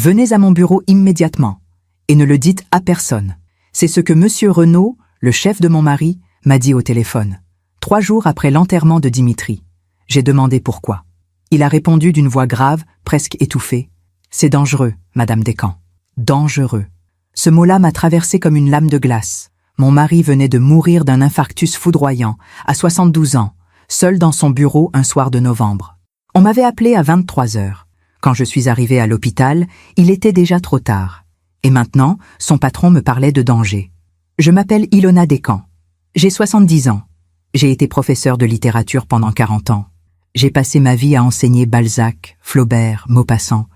Venez à mon bureau immédiatement, et ne le dites à personne. C'est ce que Monsieur Renaud, le chef de mon mari, m'a dit au téléphone, 3 jours après l'enterrement de Dimitri. J'ai demandé pourquoi. Il a répondu d'une voix grave, presque étouffée. C'est dangereux, Madame Descamps. Dangereux. Ce mot-là m'a traversé comme une lame de glace. Mon mari venait de mourir d'un infarctus foudroyant, à 72 ans, seul dans son bureau un soir de novembre. On m'avait appelé à 23 heures. Quand je suis arrivée à l'hôpital, il était déjà trop tard. Et maintenant, son patron me parlait de danger. Je m'appelle Ilona Descamps. J'ai 70 ans. J'ai été professeure de littérature pendant 40 ans. J'ai passé ma vie à enseigner Balzac, Flaubert, Maupassant,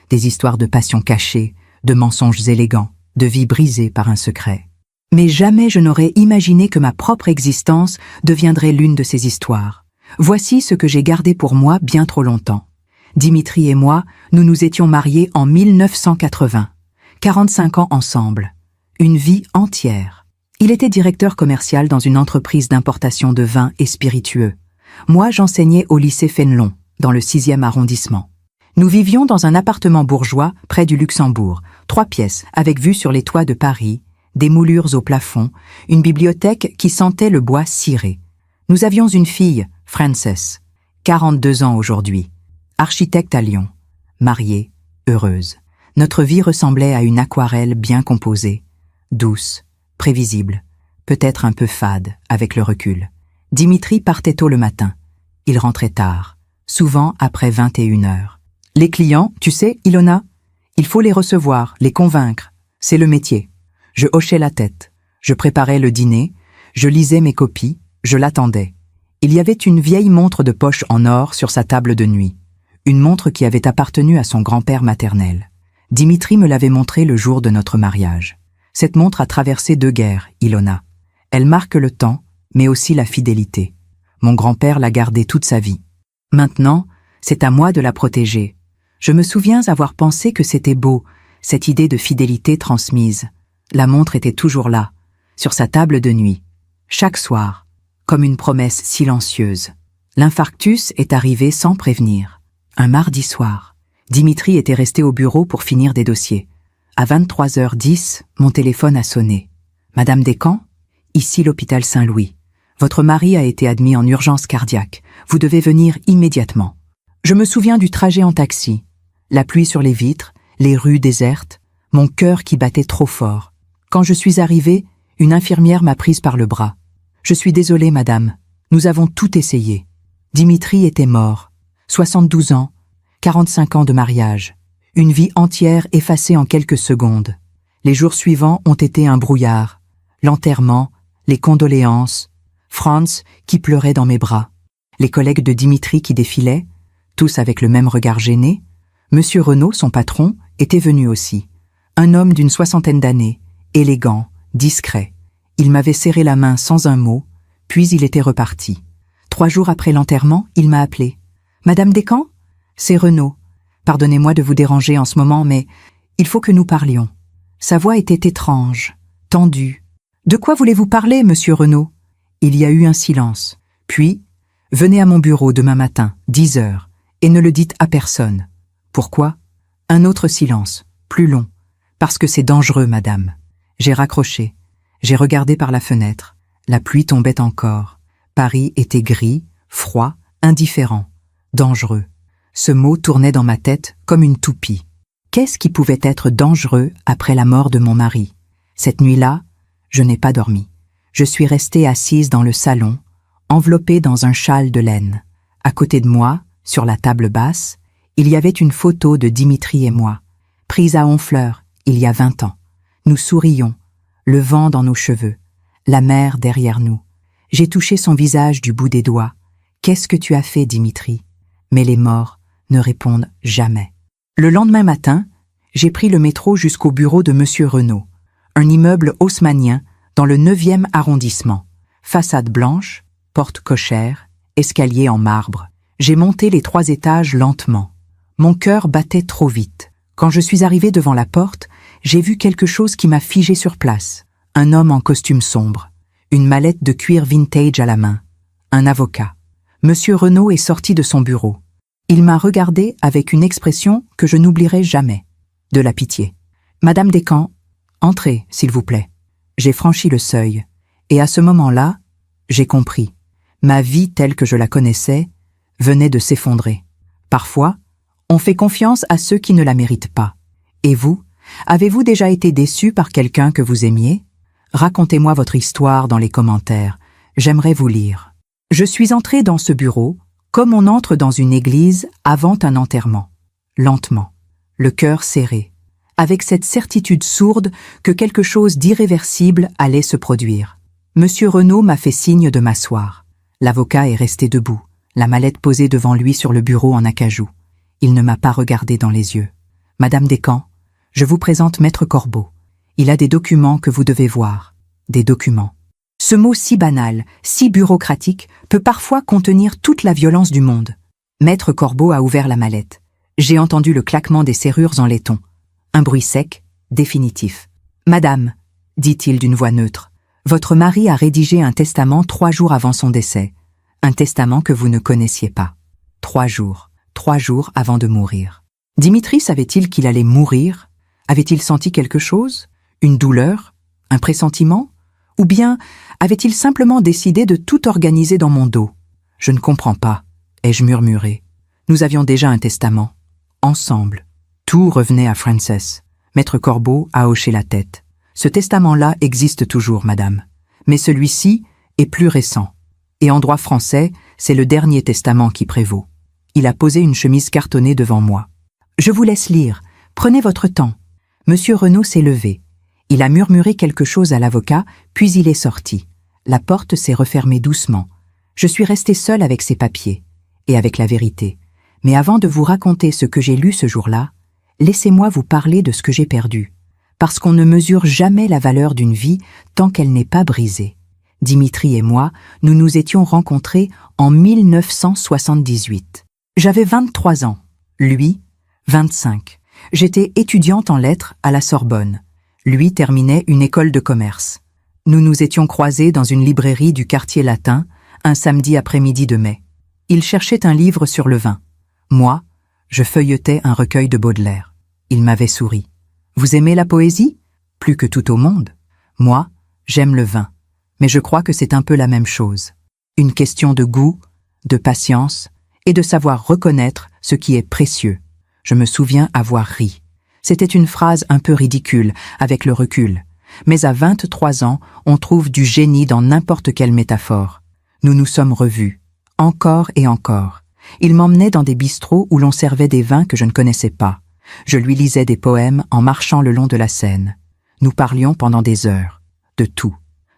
des histoires de passion cachée, de mensonges élégants, de vie brisée par un secret. Mais jamais je n'aurais imaginé que ma propre existence deviendrait l'une de ces histoires. Voici ce que j'ai gardé pour moi bien trop longtemps. Dimitri et moi, nous nous étions mariés en 1980. 45 ans ensemble. Une vie entière. Il était directeur commercial dans une entreprise d'importation de vins et spiritueux. Moi, j'enseignais au lycée Fénelon, dans le 6e arrondissement. Nous vivions dans un appartement bourgeois près du Luxembourg, 3 pièces avec vue sur les toits de Paris, des moulures au plafond, une bibliothèque qui sentait le bois ciré. Nous avions une fille, Frances, 42 ans aujourd'hui, architecte à Lyon, mariée, heureuse. Notre vie ressemblait à une aquarelle bien composée, douce, prévisible, peut-être un peu fade avec le recul. Dimitri partait tôt le matin. Il rentrait tard, souvent après 21 heures. Les clients, tu sais, Ilona, il faut les recevoir, les convaincre. C'est le métier. Je hochais la tête. Je préparais le dîner. Je lisais mes copies. Je l'attendais. Il y avait une vieille montre de poche en or sur sa table de nuit. Une montre qui avait appartenu à son grand-père maternel. Dimitri me l'avait montrée le jour de notre mariage. Cette montre a traversé 2 guerres, Ilona. Elle marque le temps, mais aussi la fidélité. Mon grand-père l'a gardée toute sa vie. Maintenant, c'est à moi de la protéger. Je me souviens avoir pensé que c'était beau, cette idée de fidélité transmise. La montre était toujours là, sur sa table de nuit, chaque soir, comme une promesse silencieuse. L'infarctus est arrivé sans prévenir. Un mardi soir, Dimitri était resté au bureau pour finir des dossiers. À 23h10, mon téléphone a sonné. Madame Descamps, ici l'hôpital Saint-Louis. Votre mari a été admis en urgence cardiaque. Vous devez venir immédiatement. Je me souviens du trajet en taxi. La pluie sur les vitres, les rues désertes, mon cœur qui battait trop fort. Quand je suis arrivée, une infirmière m'a prise par le bras. « Je suis désolée, madame. Nous avons tout essayé. » Dimitri était mort. 72 ans, 45 ans de mariage. Une vie entière effacée en quelques secondes. Les jours suivants ont été un brouillard. L'enterrement, les condoléances, Franz qui pleurait dans mes bras, les collègues de Dimitri qui défilaient, tous avec le même regard gêné. Monsieur Renaud, son patron, était venu aussi. Un homme d'une 60aine d'années, élégant, discret. Il m'avait serré la main sans un mot, puis il était reparti. 3 jours après l'enterrement, il m'a appelé. « Madame Descamps ? C'est Renaud. Pardonnez-moi de vous déranger en ce moment, mais il faut que nous parlions. » Sa voix était étrange, tendue. « De quoi voulez-vous parler, monsieur Renaud ?» Il y a eu un silence. Puis, « Venez à mon bureau demain matin, 10 heures, et ne le dites à personne. » Pourquoi ? Un autre silence, plus long. « Parce que c'est dangereux, madame. » J'ai raccroché. J'ai regardé par la fenêtre. La pluie tombait encore. Paris était gris, froid, indifférent, dangereux. Ce mot tournait dans ma tête comme une toupie. Qu'est-ce qui pouvait être dangereux après la mort de mon mari ? Cette nuit-là, je n'ai pas dormi. Je suis restée assise dans le salon, enveloppée dans un châle de laine. À côté de moi, sur la table basse, il y avait une photo de Dimitri et moi, prise à Honfleur, il y a 20 ans. Nous sourions, le vent dans nos cheveux, la mer derrière nous. J'ai touché son visage du bout des doigts. « Qu'est-ce que tu as fait, Dimitri ?» Mais les morts ne répondent jamais. Le lendemain matin, j'ai pris le métro jusqu'au bureau de Monsieur Renaud, un immeuble haussmannien dans le 9e arrondissement. Façade blanche, porte cochère, escalier en marbre. J'ai monté les 3 étages lentement. Mon cœur battait trop vite. Quand je suis arrivée devant la porte, j'ai vu quelque chose qui m'a figé sur place. Un homme en costume sombre, une mallette de cuir vintage à la main, un avocat. Monsieur Renaud est sorti de son bureau. Il m'a regardé avec une expression que je n'oublierai jamais. De la pitié. Madame Descamps, entrez, s'il vous plaît. J'ai franchi le seuil, et à ce moment-là, j'ai compris. Ma vie telle que je la connaissais venait de s'effondrer. Parfois, on fait confiance à ceux qui ne la méritent pas. Et vous, avez-vous déjà été déçu par quelqu'un que vous aimiez? Racontez-moi votre histoire dans les commentaires. J'aimerais vous lire. Je suis entré dans ce bureau comme on entre dans une église avant un enterrement. Lentement, le cœur serré, avec cette certitude sourde que quelque chose d'irréversible allait se produire. Monsieur Renaud m'a fait signe de m'asseoir. L'avocat est resté debout, la mallette posée devant lui sur le bureau en acajou. Il ne m'a pas regardé dans les yeux. Madame Descamps, je vous présente Maître Corbeau. Il a des documents que vous devez voir. Des documents. Ce mot si banal, si bureaucratique, peut parfois contenir toute la violence du monde. Maître Corbeau a ouvert la mallette. J'ai entendu le claquement des serrures en laiton. Un bruit sec, définitif. « Madame, dit-il d'une voix neutre, votre mari a rédigé un testament 3 jours avant son décès. Un testament que vous ne connaissiez pas. 3 jours avant de mourir. Dimitri savait-il qu'il allait mourir? Avait-il senti quelque chose? Une douleur? Un pressentiment? Ou bien avait-il simplement décidé de tout organiser dans mon dos? Je ne comprends pas, ai-je murmuré. Nous avions déjà un testament. Ensemble. Tout revenait à Frances. Maître Corbeau a hoché la tête. Ce testament-là existe toujours, madame. Mais celui-ci est plus récent. Et en droit français, c'est le dernier testament qui prévaut. Il a posé une chemise cartonnée devant moi. Je vous laisse lire. Prenez votre temps. Monsieur Renaud s'est levé. Il a murmuré quelque chose à l'avocat, puis il est sorti. La porte s'est refermée doucement. Je suis restée seule avec ces papiers, et avec la vérité. Mais avant de vous raconter ce que j'ai lu ce jour-là, laissez-moi vous parler de ce que j'ai perdu. Parce qu'on ne mesure jamais la valeur d'une vie tant qu'elle n'est pas brisée. Dimitri et moi, nous nous étions rencontrés en 1978. J'avais 23 ans, lui, 25. J'étais étudiante en lettres à la Sorbonne. Lui terminait une école de commerce. Nous nous étions croisés dans une librairie du quartier latin, un samedi après-midi de mai. Il cherchait un livre sur le vin. Moi, je feuilletais un recueil de Baudelaire. Il m'avait souri. « Vous aimez la poésie? Plus que tout au monde. Moi, j'aime le vin. Mais je crois que c'est un peu la même chose. Une question de goût, de patience et de savoir reconnaître ce qui est précieux. Je me souviens avoir ri. C'était une phrase un peu ridicule, avec le recul. Mais à 23 ans, on trouve du génie dans n'importe quelle métaphore. Nous nous sommes revus, encore et encore. Il m'emmenait dans des bistrots où l'on servait des vins que je ne connaissais pas. Je lui lisais des poèmes en marchant le long de la Seine. Nous parlions pendant des heures. De tout,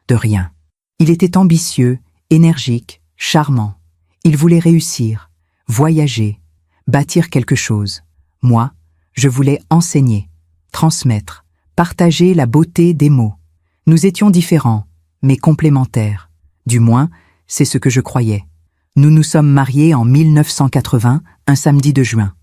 de rien. Il était ambitieux, énergique, charmant. Il voulait réussir, voyager, bâtir quelque chose. Moi, je voulais enseigner, transmettre, partager la beauté des mots. Nous étions différents, mais complémentaires. Du moins, c'est ce que je croyais. Nous nous sommes mariés en 1980, un samedi de juin.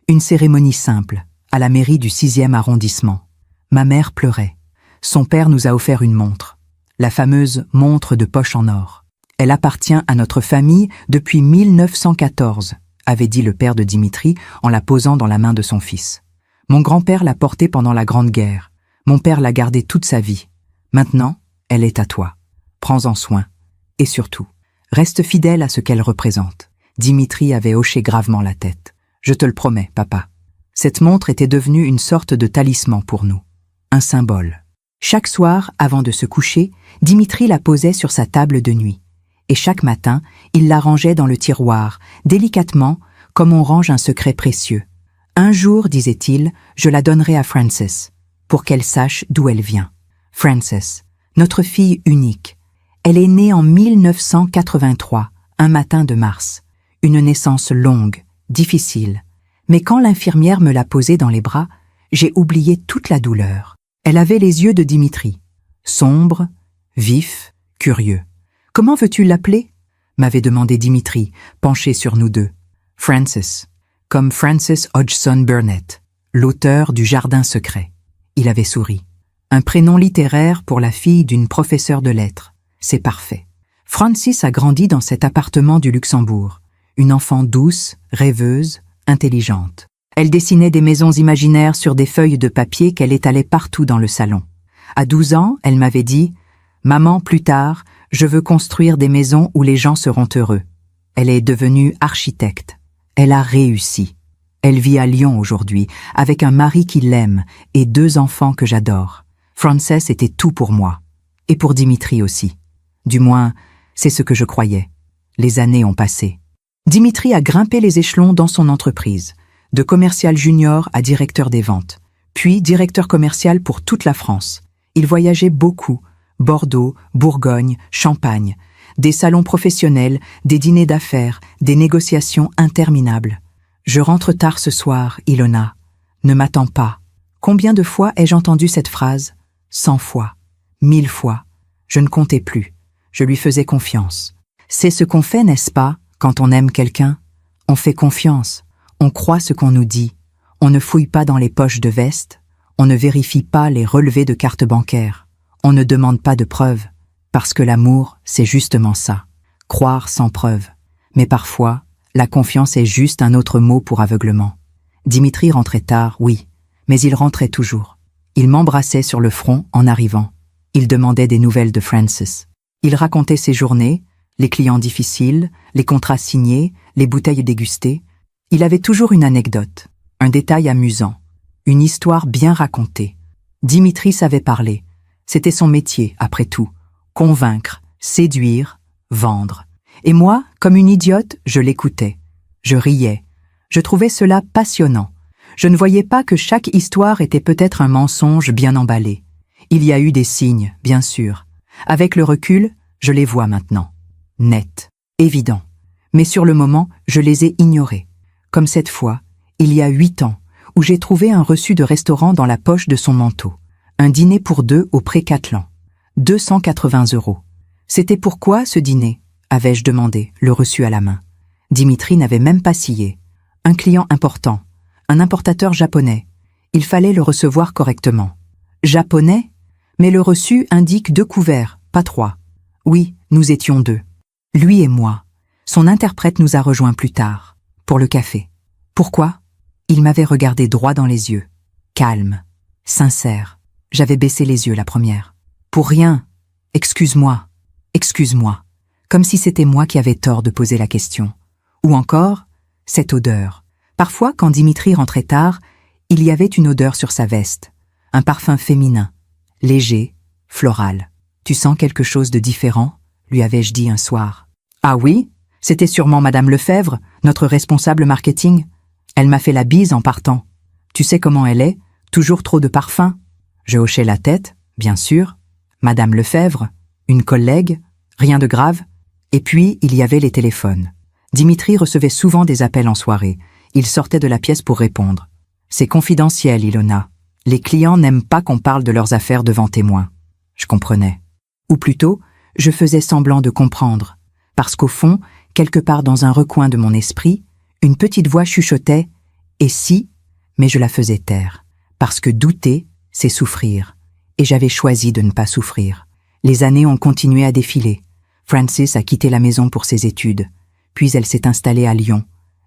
Une cérémonie simple, à la mairie du 6e arrondissement. Ma mère pleurait. Son père nous a offert une montre. La fameuse montre de poche en or. Elle appartient à notre famille depuis 1914, avait dit le père de Dimitri en la posant dans la main de son fils. Mon grand-père l'a portée pendant la Grande Guerre. Mon père l'a gardée toute sa vie. Maintenant, elle est à toi. Prends-en soin. Et surtout, reste fidèle à ce qu'elle représente. Dimitri avait hoché gravement la tête. Je te le promets, papa. Cette montre était devenue une sorte de talisman pour nous. Un symbole. Chaque soir, avant de se coucher, Dimitri la posait sur sa table de nuit. Et chaque matin, il la rangeait dans le tiroir, délicatement, comme on range un secret précieux. Un jour, disait-il, je la donnerai à Frances, pour qu'elle sache d'où elle vient. Frances, notre fille unique. Elle est née en 1983, un matin de mars. Une naissance longue, difficile. Mais quand l'infirmière me l'a posée dans les bras, j'ai oublié toute la douleur. Elle avait les yeux de Dimitri, sombres, vifs, curieux. « Comment veux-tu l'appeler » m'avait demandé Dimitri, penché sur nous deux. « Frances, comme Frances Hodgson Burnett, l'auteur du Jardin secret. » Il avait souri. Un prénom littéraire pour la fille d'une professeure de lettres. C'est parfait. Frances a grandi dans cet appartement du Luxembourg. Une enfant douce, rêveuse, intelligente. Elle dessinait des maisons imaginaires sur des feuilles de papier qu'elle étalait partout dans le salon. À 12 ans, elle m'avait dit « Maman, plus tard, je veux construire des maisons où les gens seront heureux. » Elle est devenue architecte. Elle a réussi. Elle vit à Lyon aujourd'hui, avec un mari qui l'aime et 2 enfants que j'adore. Frances était tout pour moi. Et pour Dimitri aussi. Du moins, c'est ce que je croyais. Les années ont passé. Dimitri a grimpé les échelons dans son entreprise, de commercial junior à directeur des ventes, puis directeur commercial pour toute la France. Il voyageait beaucoup, Bordeaux, Bourgogne, Champagne, des salons professionnels, des dîners d'affaires, des négociations interminables. Je rentre tard ce soir, Ilona. Ne m'attends pas. Combien de fois ai-je entendu cette phrase? 100 fois. 1000 fois. Je ne comptais plus. Je lui faisais confiance. C'est ce qu'on fait, n'est-ce pas, quand on aime quelqu'un? On fait confiance. On croit ce qu'on nous dit. On ne fouille pas dans les poches de veste. On ne vérifie pas les relevés de carte bancaire. On ne demande pas de preuves. Parce que l'amour, c'est justement ça. Croire sans preuve. Mais parfois, la confiance est juste un autre mot pour aveuglement. Dimitri rentrait tard, oui, mais il rentrait toujours. Il m'embrassait sur le front en arrivant. Il demandait des nouvelles de Frances. Il racontait ses journées, les clients difficiles, les contrats signés, les bouteilles dégustées. Il avait toujours une anecdote, un détail amusant, une histoire bien racontée. Dimitri savait parler. C'était son métier, après tout. Convaincre, séduire, vendre. Et moi, comme une idiote, je l'écoutais. Je riais. Je trouvais cela passionnant. Je ne voyais pas que chaque histoire était peut-être un mensonge bien emballé. Il y a eu des signes, bien sûr. Avec le recul, je les vois maintenant. Nets, évidents. Mais sur le moment, je les ai ignorés. Comme cette fois, il y a 8 ans, où j'ai trouvé un reçu de restaurant dans la poche de son manteau. Un dîner pour 2 au Pré-Catelan. 280 €. C'était pourquoi ce dîner? Avais-je demandé, le reçu à la main. Dimitri n'avait même pas scié. Un client important, un importateur japonais. Il fallait le recevoir correctement. Japonais? Mais le reçu indique 2 couverts, pas 3. Oui, nous étions 2. Lui et moi. Son interprète nous a rejoints plus tard, pour le café. Pourquoi? Il m'avait regardé droit dans les yeux. Calme, sincère. J'avais baissé les yeux la première. Pour rien. Excuse-moi. Excuse-moi. Comme si c'était moi qui avais tort de poser la question. Ou encore, cette odeur. Parfois, quand Dimitri rentrait tard, il y avait une odeur sur sa veste. Un parfum féminin. Léger, floral. Tu sens quelque chose de différent? Lui avais-je dit un soir. Ah oui? C'était sûrement Madame Lefebvre, notre responsable marketing. Elle m'a fait la bise en partant. Tu sais comment elle est? Toujours trop de parfum. Je hochai la tête, bien sûr. Madame Lefebvre, une collègue, rien de grave. Et puis, il y avait les téléphones. Dimitri recevait souvent des appels en soirée. Il sortait de la pièce pour répondre. C'est confidentiel, Ilona. Les clients n'aiment pas qu'on parle de leurs affaires devant témoins. Je comprenais. Ou plutôt, je faisais semblant de comprendre. Parce qu'au fond, quelque part dans un recoin de mon esprit, une petite voix chuchotait « Et si ?» Mais je la faisais taire. Parce que douter, c'est souffrir. Et j'avais choisi de ne pas souffrir. Les années ont continué à défiler. Frances a quitté la maison pour ses études. Puis elle s'est installée à Lyon.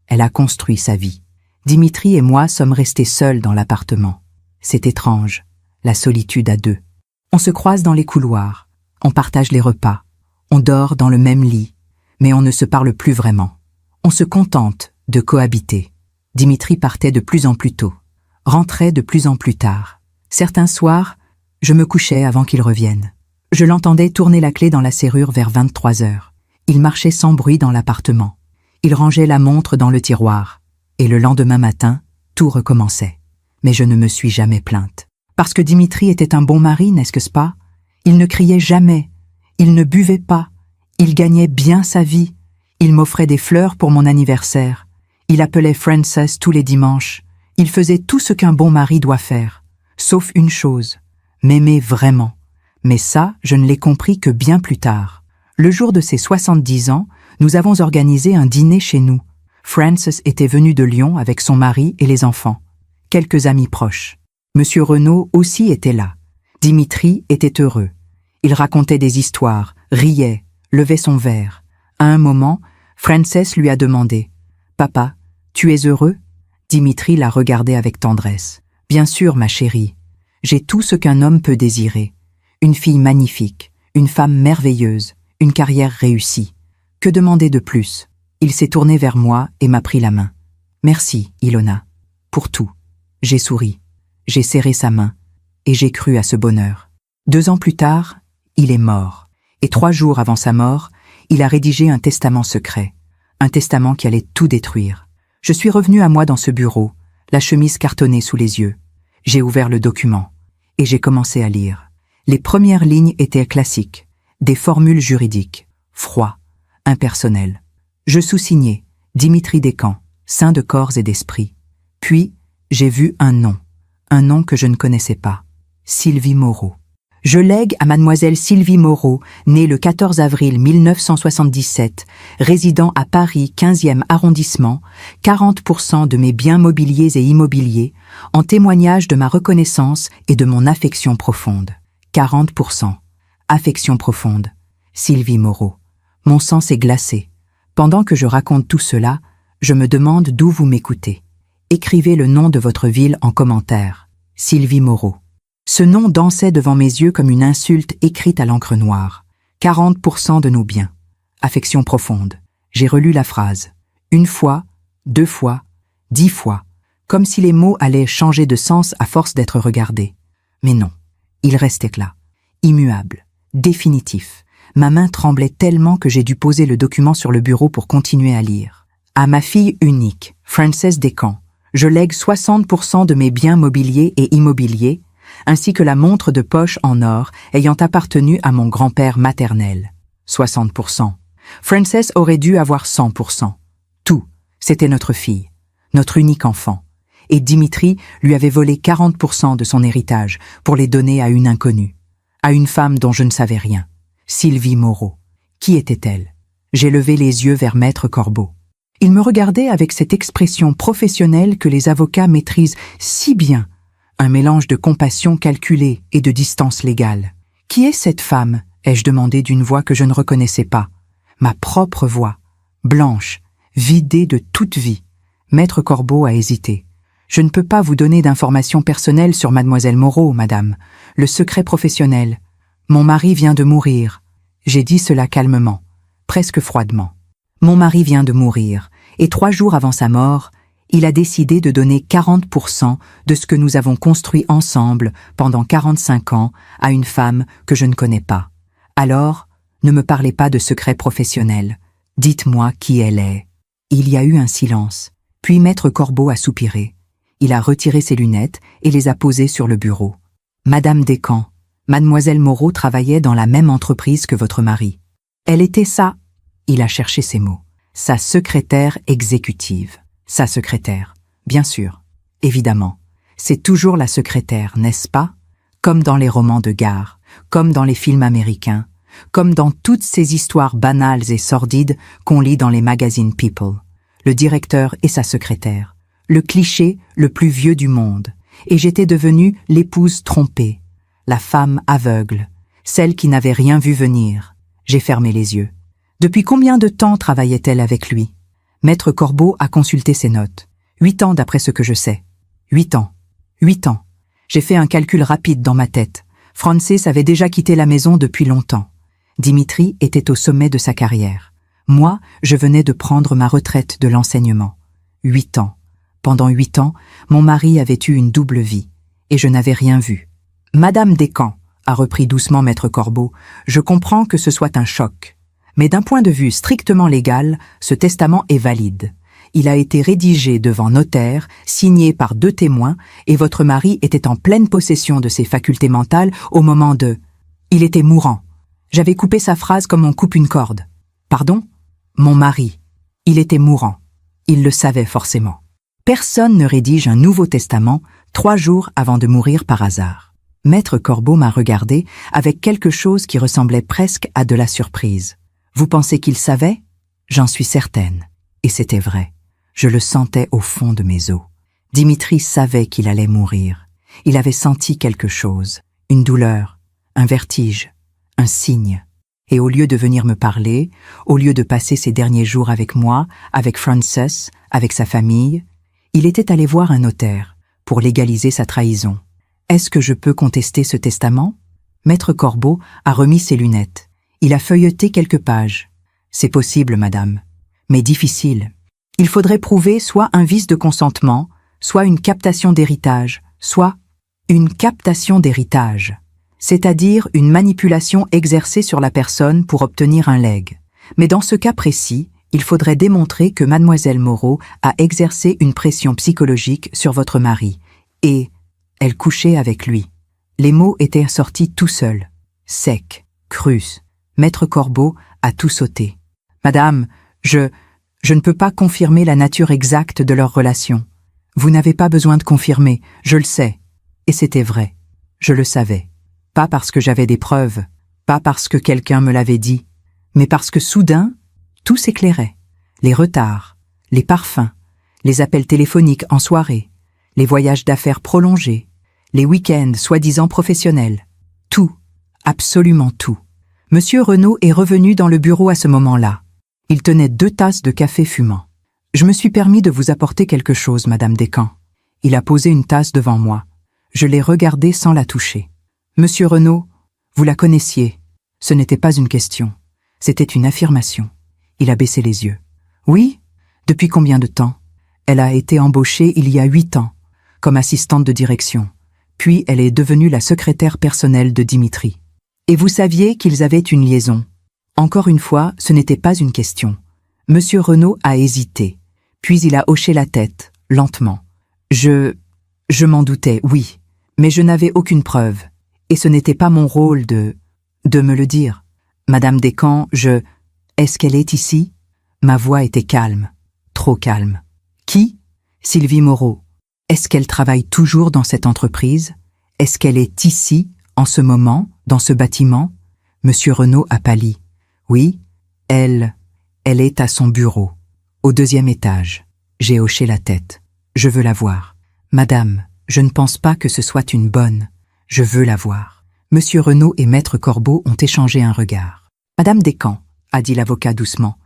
Elle a construit sa vie. Dimitri et moi sommes restés seuls dans l'appartement. C'est étrange, la solitude à 2. On se croise dans les couloirs, on partage les repas, on dort dans le même lit, mais on ne se parle plus vraiment. On se contente de cohabiter. Dimitri partait de plus en plus tôt, rentrait de plus en plus tard. Certains soirs, je me couchais avant qu'il revienne. Je l'entendais tourner la clé dans la serrure vers 23 heures. Il marchait sans bruit dans l'appartement. Il rangeait la montre dans le tiroir. Et le lendemain matin, tout recommençait. Mais je ne me suis jamais plainte. Parce que Dimitri était un bon mari, n'est-ce pas? Il ne criait jamais. Il ne buvait pas. Il gagnait bien sa vie. Il m'offrait des fleurs pour mon anniversaire. Il appelait Frances tous les dimanches. Il faisait tout ce qu'un bon mari doit faire. Sauf une chose, m'aimer vraiment. Mais ça, je ne l'ai compris que bien plus tard. Le jour de ses 70 ans, nous avons organisé un dîner chez nous. Frances était venue de Lyon avec son mari et les enfants. Quelques amis proches. Monsieur Renaud aussi était là. Dimitri était heureux. Il racontait des histoires, riait, levait son verre. À un moment, Frances lui a demandé « Papa, tu es heureux ?» Dimitri la regardait avec tendresse. Bien sûr, ma chérie. J'ai tout ce qu'un homme peut désirer. Une fille magnifique, une femme merveilleuse, une carrière réussie. Que demander de plus? Il s'est tourné vers moi et m'a pris la main. Merci, Ilona, pour tout. J'ai souri, j'ai serré sa main, et j'ai cru à ce bonheur. 2 ans plus tard, il est mort. Et 3 jours avant sa mort, il a rédigé un testament secret. Un testament qui allait tout détruire. Je suis revenue à moi dans ce bureau, la chemise cartonnée sous les yeux. J'ai ouvert le document, et j'ai commencé à lire. Les premières lignes étaient classiques, des formules juridiques, froid, impersonnel. Je sous-signais Dimitri Descamps, saint de corps et d'esprit. Puis, j'ai vu un nom que je ne connaissais pas, Sylvie Moreau. Je lègue à mademoiselle Sylvie Moreau, née le 14 avril 1977, résidant à Paris 15e arrondissement, 40% de mes biens mobiliers et immobiliers, en témoignage de ma reconnaissance et de mon affection profonde. 40%. Affection profonde. Sylvie Moreau. Mon sang s'est glacé. Pendant que je raconte tout cela, je me demande d'où vous m'écoutez. Écrivez le nom de votre ville en commentaire. Sylvie Moreau. Ce nom dansait devant mes yeux comme une insulte écrite à l'encre noire. 40% de nos biens. Affection profonde. J'ai relu la phrase. 1 fois, 2 fois, 10 fois. Comme si les mots allaient changer de sens à force d'être regardés. Mais non. Ils restaient là. Immuables. Définitifs. Ma main tremblait tellement que j'ai dû poser le document sur le bureau pour continuer à lire. À ma fille unique, Frances Descamps, je lègue 60% de mes biens mobiliers et immobiliers, ainsi que la montre de poche en or ayant appartenu à mon grand-père maternel. 60%. Frances aurait dû avoir 100%. Tout, c'était notre fille, notre unique enfant. Et Dimitri lui avait volé 40% de son héritage pour les donner à une inconnue, à une femme dont je ne savais rien. Sylvie Moreau. Qui était-elle? J'ai levé les yeux vers Maître Corbeau. Il me regardait avec cette expression professionnelle que les avocats maîtrisent si bien, un mélange de compassion calculée et de distance légale. « Qui est cette femme ?» ai-je demandé d'une voix que je ne reconnaissais pas. Ma propre voix, blanche, vidée de toute vie. Maître Corbeau a hésité. « Je ne peux pas vous donner d'informations personnelles sur mademoiselle Moreau, madame. Le secret professionnel. Mon mari vient de mourir. » J'ai dit cela calmement, presque froidement. Mon mari vient de mourir, et 3 jours avant sa mort, il a décidé de donner 40% de ce que nous avons construit ensemble pendant 45 ans à une femme que je ne connais pas. Alors, ne me parlez pas de secret professionnel. Dites-moi qui elle est. Il y a eu un silence, puis Maître Corbeau a soupiré. Il a retiré ses lunettes et les a posées sur le bureau. Madame Descamps, mademoiselle Moreau travaillait dans la même entreprise que votre mari. Elle était il a cherché ses mots, sa secrétaire exécutive. Sa secrétaire, bien sûr, évidemment. C'est toujours la secrétaire, n'est-ce pas? Comme dans les romans de gare, comme dans les films américains, comme dans toutes ces histoires banales et sordides qu'on lit dans les magazines People. Le directeur et sa secrétaire, le cliché le plus vieux du monde. Et j'étais devenue l'épouse trompée, la femme aveugle, celle qui n'avait rien vu venir. J'ai fermé les yeux. Depuis combien de temps travaillait-elle avec lui? Maître Corbeau a consulté ses notes. 8 ans d'après ce que je sais. 8 ans. 8 ans. J'ai fait un calcul rapide dans ma tête. Frances avait déjà quitté la maison depuis longtemps. Dimitri était au sommet de sa carrière. Moi, je venais de prendre ma retraite de l'enseignement. 8 ans. Pendant 8 ans, mon mari avait eu une double vie. Et je n'avais rien vu. Madame Descamps, a repris doucement Maître Corbeau, je comprends que ce soit un choc. Mais d'un point de vue strictement légal, ce testament est valide. Il a été rédigé devant notaire, signé par 2 témoins, et votre mari était en pleine possession de ses facultés mentales au moment de... Il était mourant. J'avais coupé sa phrase comme on coupe une corde. Pardon? Mon mari. Il était mourant. Il le savait forcément. Personne ne rédige un nouveau testament 3 jours avant de mourir par hasard. Maître Corbeau m'a regardé avec quelque chose qui ressemblait presque à de la surprise. Vous pensez qu'il savait? J'en suis certaine. Et c'était vrai. Je le sentais au fond de mes os. Dimitri savait qu'il allait mourir. Il avait senti quelque chose, une douleur, un vertige, un signe. Et au lieu de venir me parler, au lieu de passer ses derniers jours avec moi, avec Frances, avec sa famille, Il était allé voir un notaire pour légaliser sa trahison. Est-ce que je peux contester ce testament? Maître Corbeau a remis ses lunettes. Il a feuilleté quelques pages. C'est possible, madame, mais difficile. Il faudrait prouver soit un vice de consentement, soit une captation d'héritage, soit une captation d'héritage, c'est-à-dire une manipulation exercée sur la personne pour obtenir un legs. Mais dans ce cas précis, il faudrait démontrer que mademoiselle Moreau a exercé une pression psychologique sur votre mari, et elle couchait avec lui. Les mots étaient sortis tout seuls, secs, crus. Maître Corbeau a tout sauté. Madame, je ne peux pas confirmer la nature exacte de leur relation. Vous n'avez pas besoin de confirmer, je le sais. Et c'était vrai. Je le savais. Pas parce que j'avais des preuves, pas parce que quelqu'un me l'avait dit, mais parce que soudain, tout s'éclairait. Les retards, les parfums, les appels téléphoniques en soirée, les voyages d'affaires prolongés, les week-ends soi-disant professionnels. Tout, absolument tout. Monsieur Renaud est revenu dans le bureau à ce moment-là. Il tenait 2 tasses de café fumant. Je me suis permis de vous apporter quelque chose, madame Descamps. Il a posé une tasse devant moi. Je l'ai regardée sans la toucher. Monsieur Renaud, vous la connaissiez. Ce n'était pas une question. C'était une affirmation. Il a baissé les yeux. Oui? Depuis combien de temps? Elle a été embauchée il y a 8 ans, comme assistante de direction. Puis elle est devenue la secrétaire personnelle de Dimitri. Et vous saviez qu'ils avaient une liaison. Encore une fois, ce n'était pas une question. Monsieur Renaud a hésité. Puis il a hoché la tête, lentement. Je m'en doutais, oui. Mais je n'avais aucune preuve. Et ce n'était pas mon rôle de me le dire. Madame Descamps, Est-ce qu'elle est ici? Ma voix était calme. Trop calme. Qui? Sylvie Moreau. Est-ce qu'elle travaille toujours dans cette entreprise? Est-ce qu'elle est ici, en ce moment, dans ce bâtiment? Monsieur Renaud a pâli. Oui, elle est à son bureau, au 2e étage. J'ai hoché la tête. Je veux la voir. Madame, je ne pense pas que ce soit une bonne. Je veux la voir. Monsieur Renaud et Maître Corbeau ont échangé un regard. Madame Descamps, a dit l'avocat doucement,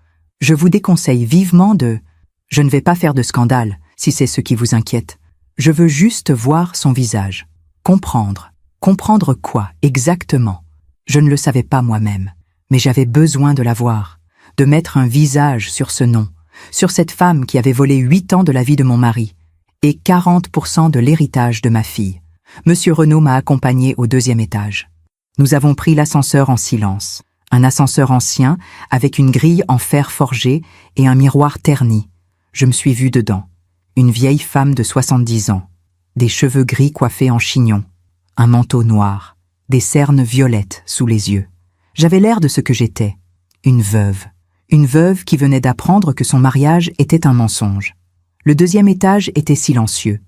je vous déconseille vivement de... Je ne vais pas faire de scandale, si c'est ce qui vous inquiète. Je veux juste voir son visage. Comprendre. Comprendre quoi, exactement? Je ne le savais pas moi-même, mais j'avais besoin de la voir, de mettre un visage sur ce nom, sur cette femme qui avait volé 8 ans de la vie de mon mari, et 40% de l'héritage de ma fille. Monsieur Renaud m'a accompagné au 2e étage. Nous avons pris l'ascenseur en silence, un ascenseur ancien avec une grille en fer forgé et un miroir terni. Je me suis vue dedans, une vieille femme de 70 ans, des cheveux gris coiffés en chignon, un manteau noir, des cernes violettes sous les yeux. J'avais l'air de ce que j'étais, une veuve qui venait d'apprendre que son mariage était un mensonge. Le 2e étage était silencieux,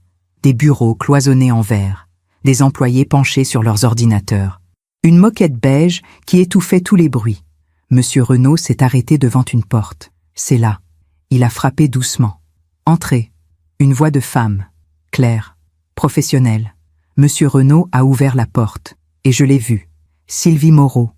des bureaux cloisonnés en verre, des employés penchés sur leurs ordinateurs, une moquette beige qui étouffait tous les bruits. Monsieur Renaud s'est arrêté devant une porte. C'est là. Il a frappé doucement. Entrez. Une voix de femme, claire, professionnelle. Monsieur Renaud a ouvert la porte, et je l'ai vue. Sylvie Moreau.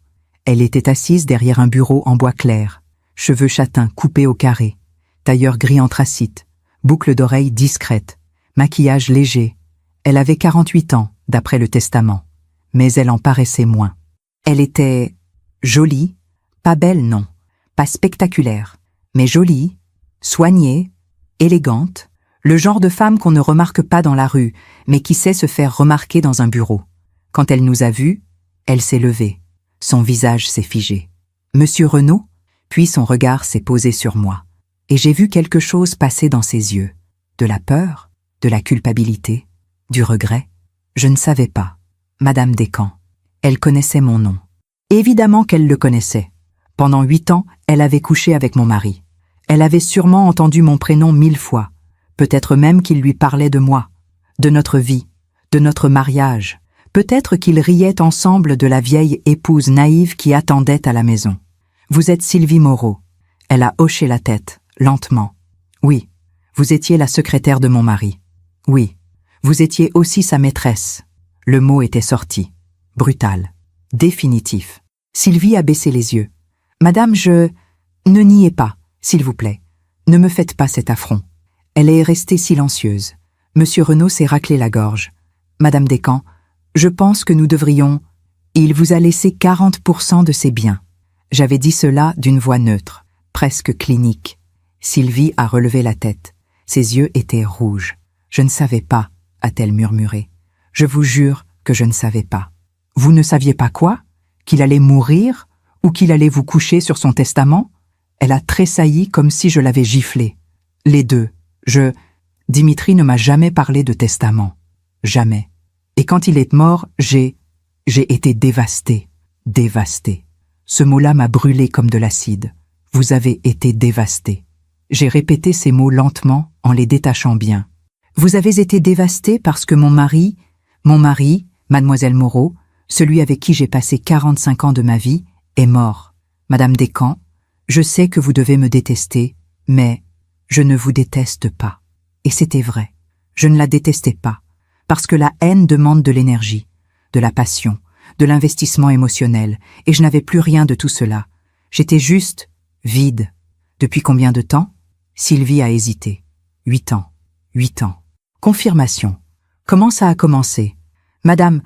Elle était assise derrière un bureau en bois clair, cheveux châtains coupés au carré, tailleur gris anthracite, boucles d'oreilles discrètes, maquillage léger. Elle avait 48 ans, d'après le testament, mais elle en paraissait moins. Elle était jolie, pas belle non, pas spectaculaire, mais jolie, soignée, élégante, le genre de femme qu'on ne remarque pas dans la rue, mais qui sait se faire remarquer dans un bureau. Quand elle nous a vus, elle s'est levée. Son visage s'est figé. Monsieur Renaud, puis son regard s'est posé sur moi, et j'ai vu quelque chose passer dans ses yeux. De la peur, de la culpabilité, du regret. Je ne savais pas. Madame Descamps, elle connaissait mon nom. Évidemment qu'elle le connaissait. Pendant 8 ans, elle avait couché avec mon mari. Elle avait sûrement entendu mon prénom 1000 fois. Peut-être même qu'il lui parlait de moi, de notre vie, de notre mariage. Peut-être qu'ils riaient ensemble de la vieille épouse naïve qui attendait à la maison. Vous êtes Sylvie Moreau. Elle a hoché la tête, lentement. Oui, vous étiez la secrétaire de mon mari. Oui, vous étiez aussi sa maîtresse. Le mot était sorti. Brutal. Définitif. Sylvie a baissé les yeux. Madame, ne niez pas, s'il vous plaît. Ne me faites pas cet affront. Elle est restée silencieuse. Monsieur Renaud s'est raclé la gorge. Madame Descamps, je pense que nous devrions... Il vous a laissé 40% de ses biens. J'avais dit cela d'une voix neutre, presque clinique. Sylvie a relevé la tête. Ses yeux étaient rouges. Je ne savais pas, a-t-elle murmuré. Je vous jure que je ne savais pas. Vous ne saviez pas quoi? Qu'il allait mourir? Ou qu'il allait vous coucher sur son testament? Elle a tressailli comme si je l'avais giflé. Les deux. Dimitri ne m'a jamais parlé de testament. Jamais. Et quand il est mort, j'ai été dévastée. Dévastée. Ce mot-là m'a brûlé comme de l'acide. Vous avez été dévastée. J'ai répété ces mots lentement, en les détachant bien. Vous avez été dévastée parce que mon mari, mademoiselle Moreau, celui avec qui j'ai passé 45 ans de ma vie, est mort. Madame Descamps, je sais que vous devez me détester, mais je ne vous déteste pas. Et c'était vrai. Je ne la détestais pas. Parce que la haine demande de l'énergie, de la passion, de l'investissement émotionnel, et je n'avais plus rien de tout cela. J'étais juste vide. Depuis combien de temps? Sylvie a hésité. 8 ans. 8 ans. Confirmation. Comment ça a commencé? Madame,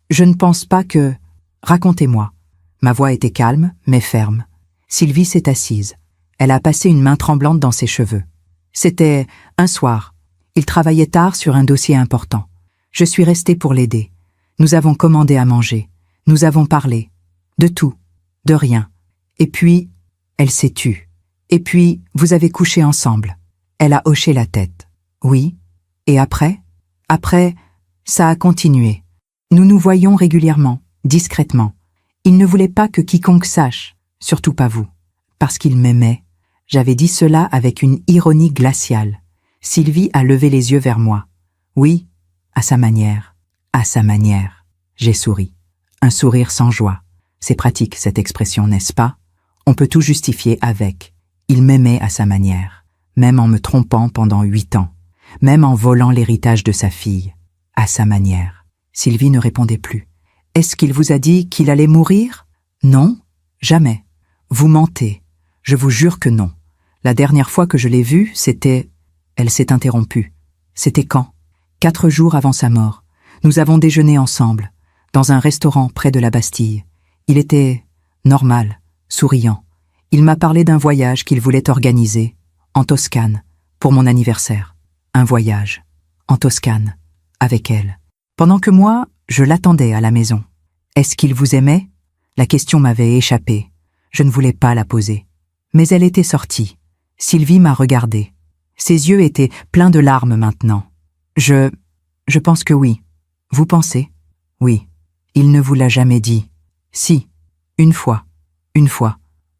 je ne pense pas que... Racontez-moi. Ma voix était calme, mais ferme. Sylvie s'est assise. Elle a passé une main tremblante dans ses cheveux. C'était un soir. Il travaillait tard sur un dossier important. Je suis restée pour l'aider. Nous avons commandé à manger. Nous avons parlé. De tout. De rien. Et puis, elle s'est tue. Et puis, vous avez couché ensemble. Elle a hoché la tête. Oui. Et après? Après, ça a continué. Nous nous voyions régulièrement, discrètement. Il ne voulait pas que quiconque sache, surtout pas vous. Parce qu'il m'aimait. J'avais dit cela avec une ironie glaciale. Sylvie a levé les yeux vers moi. Oui, à sa manière. À sa manière. J'ai souri. Un sourire sans joie. C'est pratique, cette expression, n'est-ce pas? On peut tout justifier avec. Il m'aimait à sa manière. Même en me trompant pendant 8 ans. Même en volant l'héritage de sa fille. À sa manière. Sylvie ne répondait plus. Est-ce qu'il vous a dit qu'il allait mourir? Non, jamais. Vous mentez. Je vous jure que non. La dernière fois que je l'ai vue, c'était... Elle s'est interrompue. C'était quand? 4 jours avant sa mort. Nous avons déjeuné ensemble, dans un restaurant près de la Bastille. Il était normal, souriant. Il m'a parlé d'un voyage qu'il voulait organiser, en Toscane, pour mon anniversaire. Un voyage, en Toscane, avec elle. Pendant que moi, je l'attendais à la maison. Est-ce qu'il vous aimait? La question m'avait échappé. Je ne voulais pas la poser. Mais elle était sortie. Sylvie m'a regardée. Ses yeux étaient pleins de larmes maintenant. Je pense que oui. Vous pensez? Oui. Il ne vous l'a jamais dit. Si. Une fois. Une fois.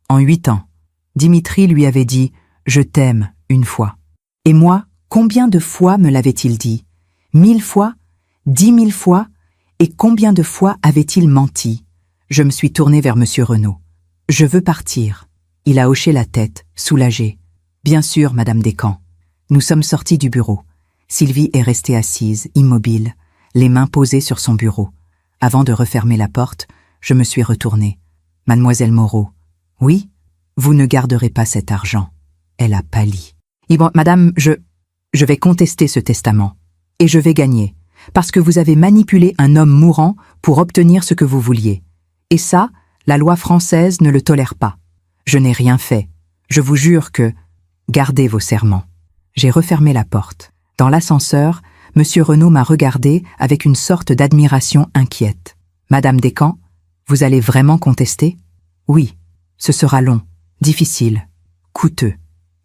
En 8 ans. Dimitri lui avait dit « Je t'aime » une fois. Et moi, combien de fois me l'avait-il dit? 1000 fois? 10 000 fois? Et combien de fois avait-il menti? Je me suis tournée vers Monsieur Renaud. « Je veux partir. » Il a hoché la tête, soulagé. « Bien sûr, Madame Descamps. » Nous sommes sortis du bureau. Sylvie est restée assise, immobile, les mains posées sur son bureau. Avant de refermer la porte, je me suis retournée. « Mademoiselle Moreau. »« Oui, vous ne garderez pas cet argent. » Elle a pâli. « Bon, madame, je vais contester ce testament. Et je vais gagner. Parce que vous avez manipulé un homme mourant pour obtenir ce que vous vouliez. Et ça, la loi française ne le tolère pas. Je n'ai rien fait. Je vous jure que... Gardez vos serments. » J'ai refermé la porte. Dans l'ascenseur, Monsieur Renaud m'a regardé avec une sorte d'admiration inquiète. « Madame Descamps, vous allez vraiment contester? »« Oui, ce sera long, difficile, coûteux.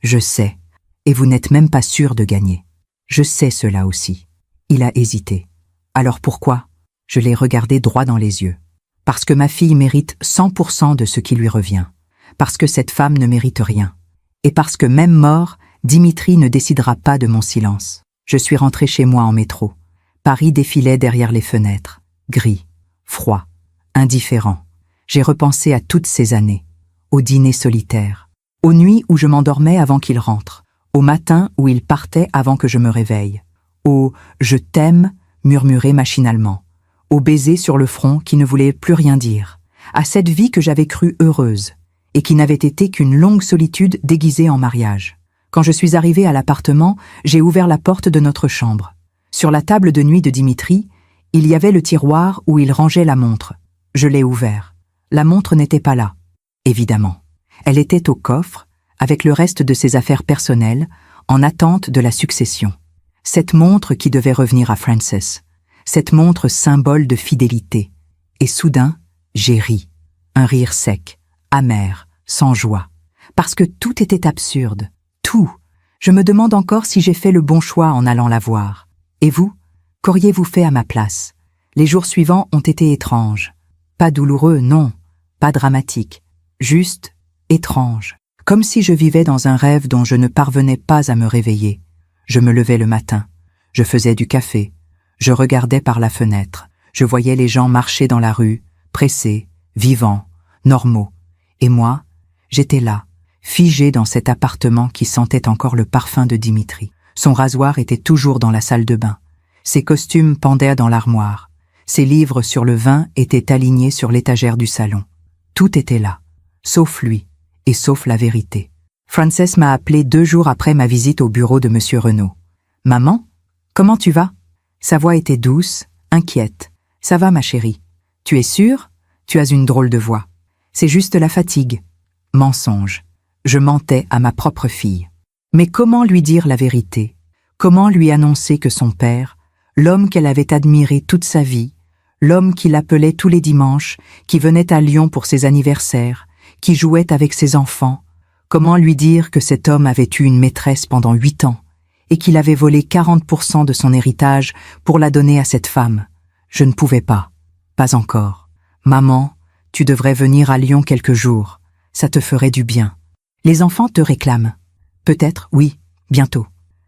Je sais. Et vous n'êtes même pas sûr de gagner. Je sais cela aussi. » Il a hésité. « Alors pourquoi ?» Je l'ai regardé droit dans les yeux. « Parce que ma fille mérite 100% de ce qui lui revient. Parce que cette femme ne mérite rien. Et parce que même mort, Dimitri ne décidera pas de mon silence. » Je suis rentré chez moi en métro. Paris défilait derrière les fenêtres. Gris, froid, indifférent. J'ai repensé à toutes ces années. Aux dîners solitaires. Aux nuits où je m'endormais avant qu'il rentre. Aux matins où il partait avant que je me réveille. Aux « je t'aime » murmuré machinalement. Aux baisers sur le front qui ne voulaient plus rien dire. À cette vie que j'avais crue heureuse et qui n'avait été qu'une longue solitude déguisée en mariage. Quand je suis arrivée à l'appartement, j'ai ouvert la porte de notre chambre. Sur la table de nuit de Dimitri, il y avait le tiroir où il rangeait la montre. Je l'ai ouvert. La montre n'était pas là, évidemment. Elle était au coffre, avec le reste de ses affaires personnelles, en attente de la succession. Cette montre qui devait revenir à Frances. Cette montre symbole de fidélité. Et soudain, j'ai ri. Un rire sec, amer, sans joie. Parce que tout était absurde. Tout. Je me demande encore si j'ai fait le bon choix en allant la voir. Et vous, qu'auriez-vous fait à ma place? Les jours suivants ont été étranges. Pas douloureux, non. Pas dramatiques. Juste étranges. Comme si je vivais dans un rêve dont je ne parvenais pas à me réveiller. Je me levais le matin. Je faisais du café. Je regardais par la fenêtre. Je voyais les gens marcher dans la rue, pressés, vivants, normaux. Et moi, j'étais là, figé dans cet appartement qui sentait encore le parfum de Dimitri. Son rasoir était toujours dans la salle de bain. Ses costumes pendaient dans l'armoire. Ses livres sur le vin étaient alignés sur l'étagère du salon. Tout était là, sauf lui, et sauf la vérité. Frances m'a appelé 2 jours après ma visite au bureau de Monsieur Renaud. « Maman, comment tu vas ?» Sa voix était douce, inquiète. « Ça va, ma chérie. Tu es sûre? Tu as une drôle de voix. C'est juste la fatigue. » Mensonge. Je mentais à ma propre fille. Mais comment lui dire la vérité? Comment lui annoncer que son père, l'homme qu'elle avait admiré toute sa vie, l'homme qui l'appelait tous les dimanches, qui venait à Lyon pour ses anniversaires, qui jouait avec ses enfants, comment lui dire que cet homme avait eu une maîtresse pendant 8 ans et qu'il avait volé 40% de son héritage pour la donner à cette femme? Je ne pouvais pas. Pas encore. Maman, tu devrais venir à Lyon quelques jours. Ça te ferait du bien. Les enfants te réclament. Peut-être, oui, bientôt.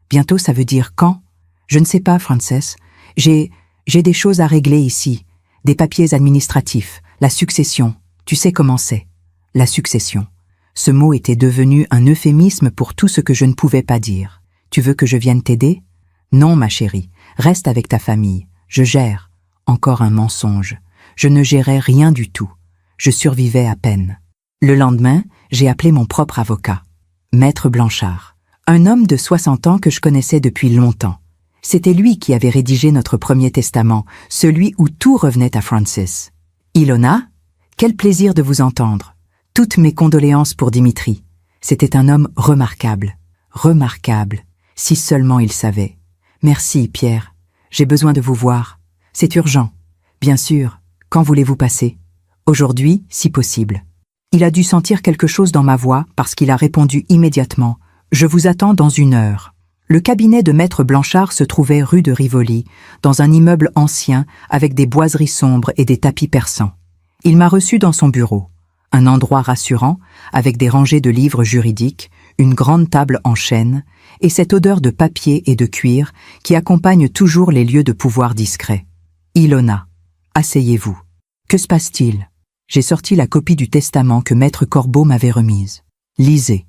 Bientôt, ça veut dire quand? Je ne sais pas, Frances. J'ai des choses à régler ici. Des papiers administratifs, la succession. Tu sais comment c'est. La succession. Ce mot était devenu un euphémisme pour tout ce que je ne pouvais pas dire. Tu veux que je vienne t'aider? Non, ma chérie. Reste avec ta famille. Je gère. Encore un mensonge. Je ne gérais rien du tout. Je survivais à peine. Le lendemain, j'ai appelé mon propre avocat, Maître Blanchard, un homme de 60 ans que je connaissais depuis longtemps. C'était lui qui avait rédigé notre premier testament, celui où tout revenait à Frances. Ilona, quel plaisir de vous entendre. Toutes mes condoléances pour Dimitri. C'était un homme remarquable. Remarquable. Si seulement il savait. Merci, Pierre. J'ai besoin de vous voir. C'est urgent. Bien sûr. Quand voulez-vous passer? Aujourd'hui, si possible. Il a dû sentir quelque chose dans ma voix parce qu'il a répondu immédiatement. Je vous attends dans 1 heure. Le cabinet de Maître Blanchard se trouvait rue de Rivoli, dans un immeuble ancien avec des boiseries sombres et des tapis persans. Il m'a reçu dans son bureau. Un endroit rassurant, avec des rangées de livres juridiques, une grande table en chêne, et cette odeur de papier et de cuir qui accompagne toujours les lieux de pouvoir discrets. Ilona, asseyez-vous. Que se passe-t-il? J'ai sorti la copie du testament que Maître Corbeau m'avait remise. Lisez.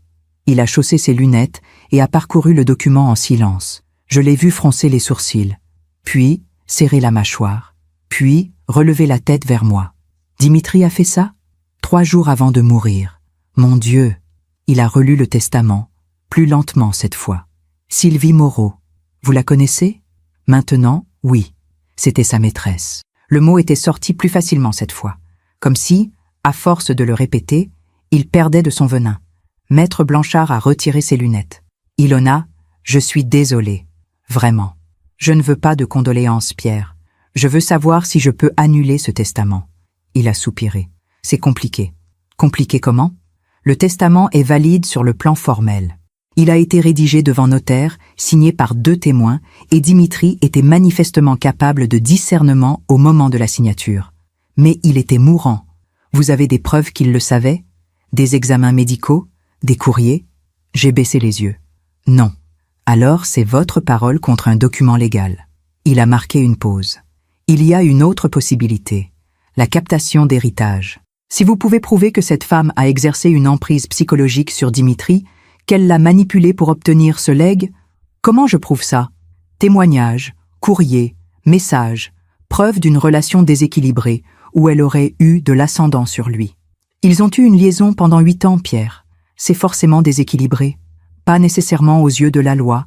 Il a chaussé ses lunettes et a parcouru le document en silence. Je l'ai vu froncer les sourcils, puis serrer la mâchoire, puis relever la tête vers moi. Dimitri a fait ça? 3 jours avant de mourir. Mon Dieu! Il a relu le testament, plus lentement cette fois. Sylvie Moreau. Vous la connaissez? Maintenant, oui. C'était sa maîtresse. Le mot était sorti plus facilement cette fois. Comme si, à force de le répéter, il perdait de son venin. Maître Blanchard a retiré ses lunettes. Ilona, je suis désolé. Vraiment. Je ne veux pas de condoléances, Pierre. Je veux savoir si je peux annuler ce testament. Il a soupiré. C'est compliqué. Compliqué comment? Le testament est valide sur le plan formel. Il a été rédigé devant notaire, signé par 2 témoins, et Dimitri était manifestement capable de discernement au moment de la signature. Mais il était mourant. Vous avez des preuves qu'il le savait? Des examens médicaux? Des courriers? J'ai baissé les yeux. Non. Alors c'est votre parole contre un document légal. Il a marqué une pause. Il y a une autre possibilité. La captation d'héritage. Si vous pouvez prouver que cette femme a exercé une emprise psychologique sur Dimitri, qu'elle l'a manipulé pour obtenir ce legs, comment je prouve ça? Témoignages, courriers, messages, preuve d'une relation déséquilibrée où elle aurait eu de l'ascendant sur lui. Ils ont eu une liaison pendant 8 ans, Pierre. C'est forcément déséquilibré. Pas nécessairement aux yeux de la loi.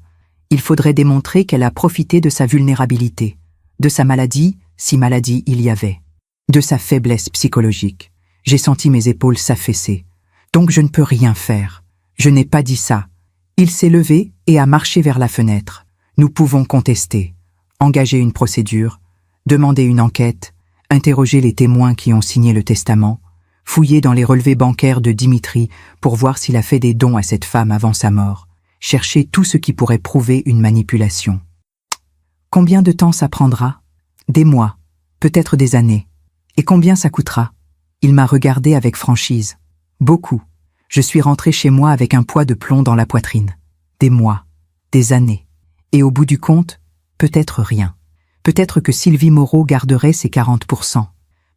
Il faudrait démontrer qu'elle a profité de sa vulnérabilité, de sa maladie, si maladie il y avait, de sa faiblesse psychologique. J'ai senti mes épaules s'affaisser. Donc je ne peux rien faire. Je n'ai pas dit ça. Il s'est levé et a marché vers la fenêtre. Nous pouvons contester, engager une procédure, demander une enquête, interroger les témoins qui ont signé le testament, fouiller dans les relevés bancaires de Dimitri pour voir s'il a fait des dons à cette femme avant sa mort, chercher tout ce qui pourrait prouver une manipulation. Combien de temps ça prendra? Des mois, peut-être des années. Et combien ça coûtera? Il m'a regardé avec franchise. Beaucoup. Je suis rentré chez moi avec un poids de plomb dans la poitrine. Des mois, des années. Et au bout du compte, peut-être rien. Peut-être que Sylvie Moreau garderait ses 40%.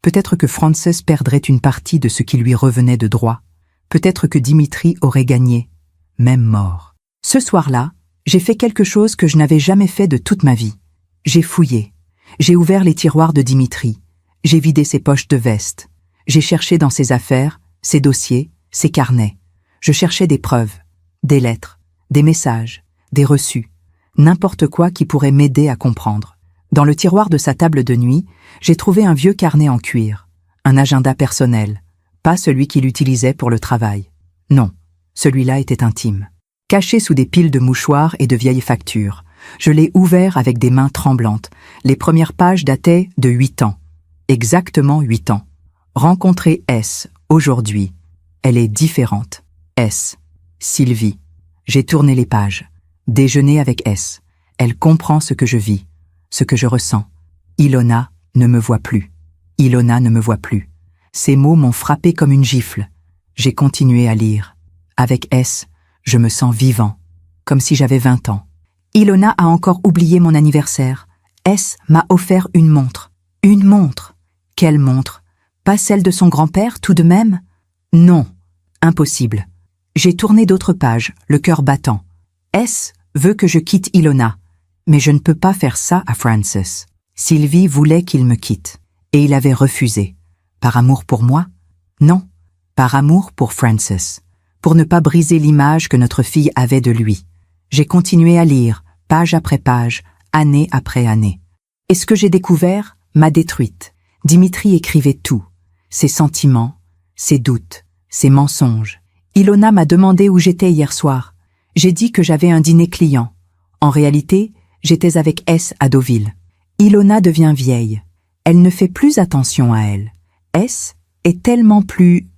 Peut-être que Frances perdrait une partie de ce qui lui revenait de droit. Peut-être que Dimitri aurait gagné, même mort. Ce soir-là, j'ai fait quelque chose que je n'avais jamais fait de toute ma vie. J'ai fouillé. J'ai ouvert les tiroirs de Dimitri. J'ai vidé ses poches de veste. J'ai cherché dans ses affaires, ses dossiers, ses carnets. Je cherchais des preuves, des lettres, des messages, des reçus, n'importe quoi qui pourrait m'aider à comprendre. Dans le tiroir de sa table de nuit, j'ai trouvé un vieux carnet en cuir, un agenda personnel, pas celui qu'il utilisait pour le travail. Non, celui-là était intime. Caché sous des piles de mouchoirs et de vieilles factures, je l'ai ouvert avec des mains tremblantes. Les premières pages dataient de 8 ans. Exactement 8 ans. Rencontrer S, aujourd'hui. Elle est différente. S. Sylvie. J'ai tourné les pages. Déjeuner avec S. Elle comprend ce que je vis, ce que je ressens. Ilona ne me voit plus. Ilona ne me voit plus. Ces mots m'ont frappé comme une gifle. J'ai continué à lire. Avec S, je me sens vivant, comme si j'avais 20 ans. Ilona a encore oublié mon anniversaire. S m'a offert une montre. Une montre. Quelle montre? Pas celle de son grand-père, tout de même? Non, impossible. J'ai tourné d'autres pages, le cœur battant. S veut que je quitte Ilona, mais je ne peux pas faire ça à Frances. Sylvie voulait qu'il me quitte, et il avait refusé. Par amour pour moi? Non, par amour pour Frances, pour ne pas briser l'image que notre fille avait de lui. J'ai continué à lire, page après page, année après année. Et ce que j'ai découvert m'a détruite. Dimitri écrivait tout, ses sentiments, ses doutes, ses mensonges. Ilona m'a demandé où j'étais hier soir. J'ai dit que j'avais un dîner client. En réalité, j'étais avec S à Deauville. Ilona devient vieille. Elle ne fait plus attention à elle. S est tellement plus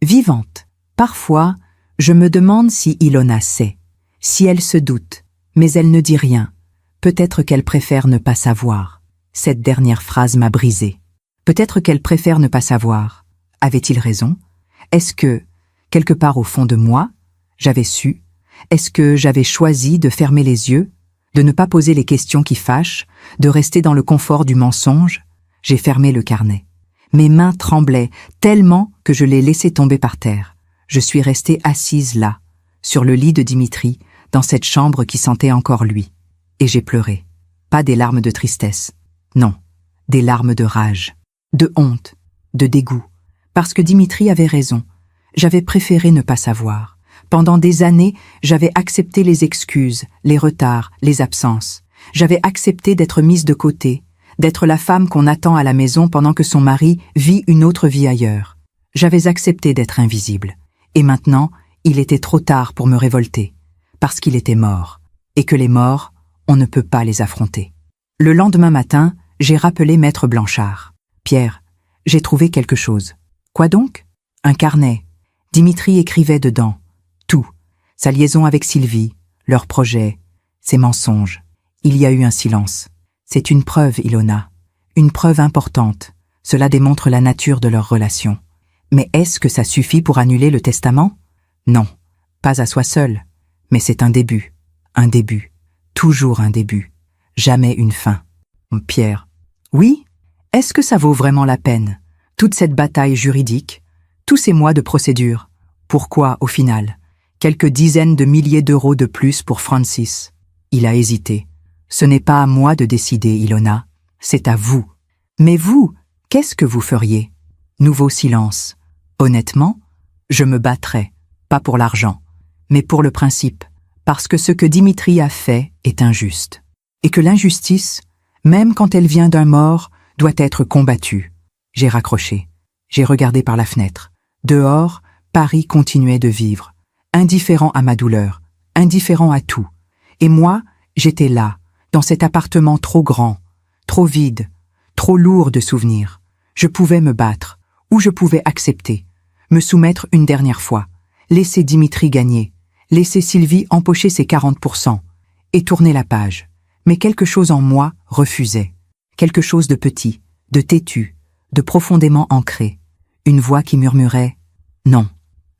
vivante. Parfois, je me demande si Ilona sait, si elle se doute, mais elle ne dit rien. Peut-être qu'elle préfère ne pas savoir. Cette dernière phrase m'a brisée. Peut-être qu'elle préfère ne pas savoir. Avait-il raison? Est-ce que, quelque part au fond de moi, j'avais su? Est-ce que j'avais choisi de fermer les yeux, de ne pas poser les questions qui fâchent, de rester dans le confort du mensonge? J'ai fermé le carnet. Mes mains tremblaient tellement que je les laissais tomber par terre. Je suis restée assise là, sur le lit de Dimitri, dans cette chambre qui sentait encore lui. Et j'ai pleuré. Pas des larmes de tristesse. Non, des larmes de rage, de honte, de dégoût. Parce que Dimitri avait raison. J'avais préféré ne pas savoir. Pendant des années, j'avais accepté les excuses, les retards, les absences. J'avais accepté d'être mise de côté, d'être la femme qu'on attend à la maison pendant que son mari vit une autre vie ailleurs. J'avais accepté d'être invisible. Et maintenant, il était trop tard pour me révolter. Parce qu'il était mort. Et que les morts, on ne peut pas les affronter. Le lendemain matin, j'ai rappelé Maître Blanchard. « Pierre, j'ai trouvé quelque chose. » « Quoi donc ? » « Un carnet. Dimitri écrivait dedans. Tout. Sa liaison avec Sylvie, leurs projets, ses mensonges. Il y a eu un silence. C'est une preuve, Ilona. Une preuve importante. Cela démontre la nature de leur relation. Mais est-ce que ça suffit pour annuler le testament? Non. Pas à soi seul. Mais c'est un début. Un début. Toujours un début. Jamais une fin. Pierre. Oui? Est-ce que ça vaut vraiment la peine? Toute cette bataille juridique? Tous ces mois de procédure? Pourquoi, au final? Quelques dizaines de milliers d'euros de plus pour Francis. Il a hésité. Ce n'est pas à moi de décider, Ilona. C'est à vous. Mais vous, qu'est-ce que vous feriez? Nouveau silence. Honnêtement, je me battrais. Pas pour l'argent, mais pour le principe. Parce que ce que Dimitri a fait est injuste. Et que l'injustice, même quand elle vient d'un mort, doit être combattue. J'ai raccroché. J'ai regardé par la fenêtre. Dehors, Paris continuait de vivre, indifférent à ma douleur, indifférent à tout. Et moi, j'étais là, dans cet appartement trop grand, trop vide, trop lourd de souvenirs. Je pouvais me battre, ou je pouvais accepter, me soumettre une dernière fois, laisser Dimitri gagner, laisser Sylvie empocher ses 40%, et tourner la page. Mais quelque chose en moi refusait. Quelque chose de petit, de têtu, de profondément ancré. Une voix qui murmurait « Non,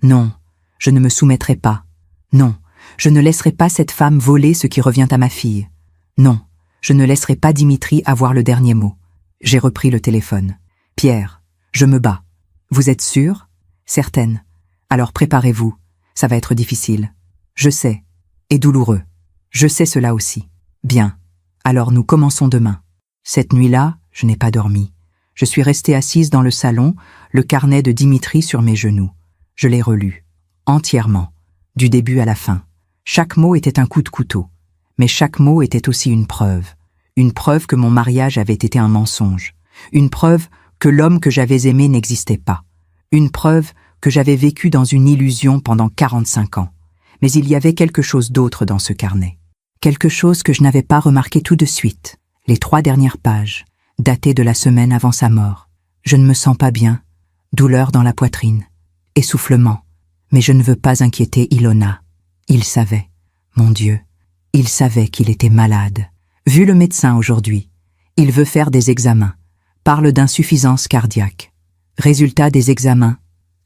non, je ne me soumettrai pas. Non, je ne laisserai pas cette femme voler ce qui revient à ma fille. Non, je ne laisserai pas Dimitri avoir le dernier mot. » J'ai repris le téléphone. « Pierre, je me bats. Vous êtes sûr? Certaine. Alors préparez-vous. Ça va être difficile. Je sais. Et douloureux. Je sais cela aussi. Bien. Alors nous commençons demain. » Cette nuit-là, je n'ai pas dormi. Je suis restée assise dans le salon, le carnet de Dimitri sur mes genoux. Je l'ai relu. Entièrement. Du début à la fin. Chaque mot était un coup de couteau. Mais chaque mot était aussi une preuve. Une preuve que mon mariage avait été un mensonge. Une preuve que l'homme que j'avais aimé n'existait pas. Une preuve que j'avais vécu dans une illusion pendant 45 ans. Mais il y avait quelque chose d'autre dans ce carnet. Quelque chose que je n'avais pas remarqué tout de suite. Les 3 dernières pages, datées de la semaine avant sa mort. Je ne me sens pas bien. Douleur dans la poitrine. Essoufflement. Mais je ne veux pas inquiéter Ilona. Il savait. Mon Dieu. Il savait qu'il était malade. Vu le médecin aujourd'hui. Il veut faire des examens. Parle d'insuffisance cardiaque. Résultat des examens.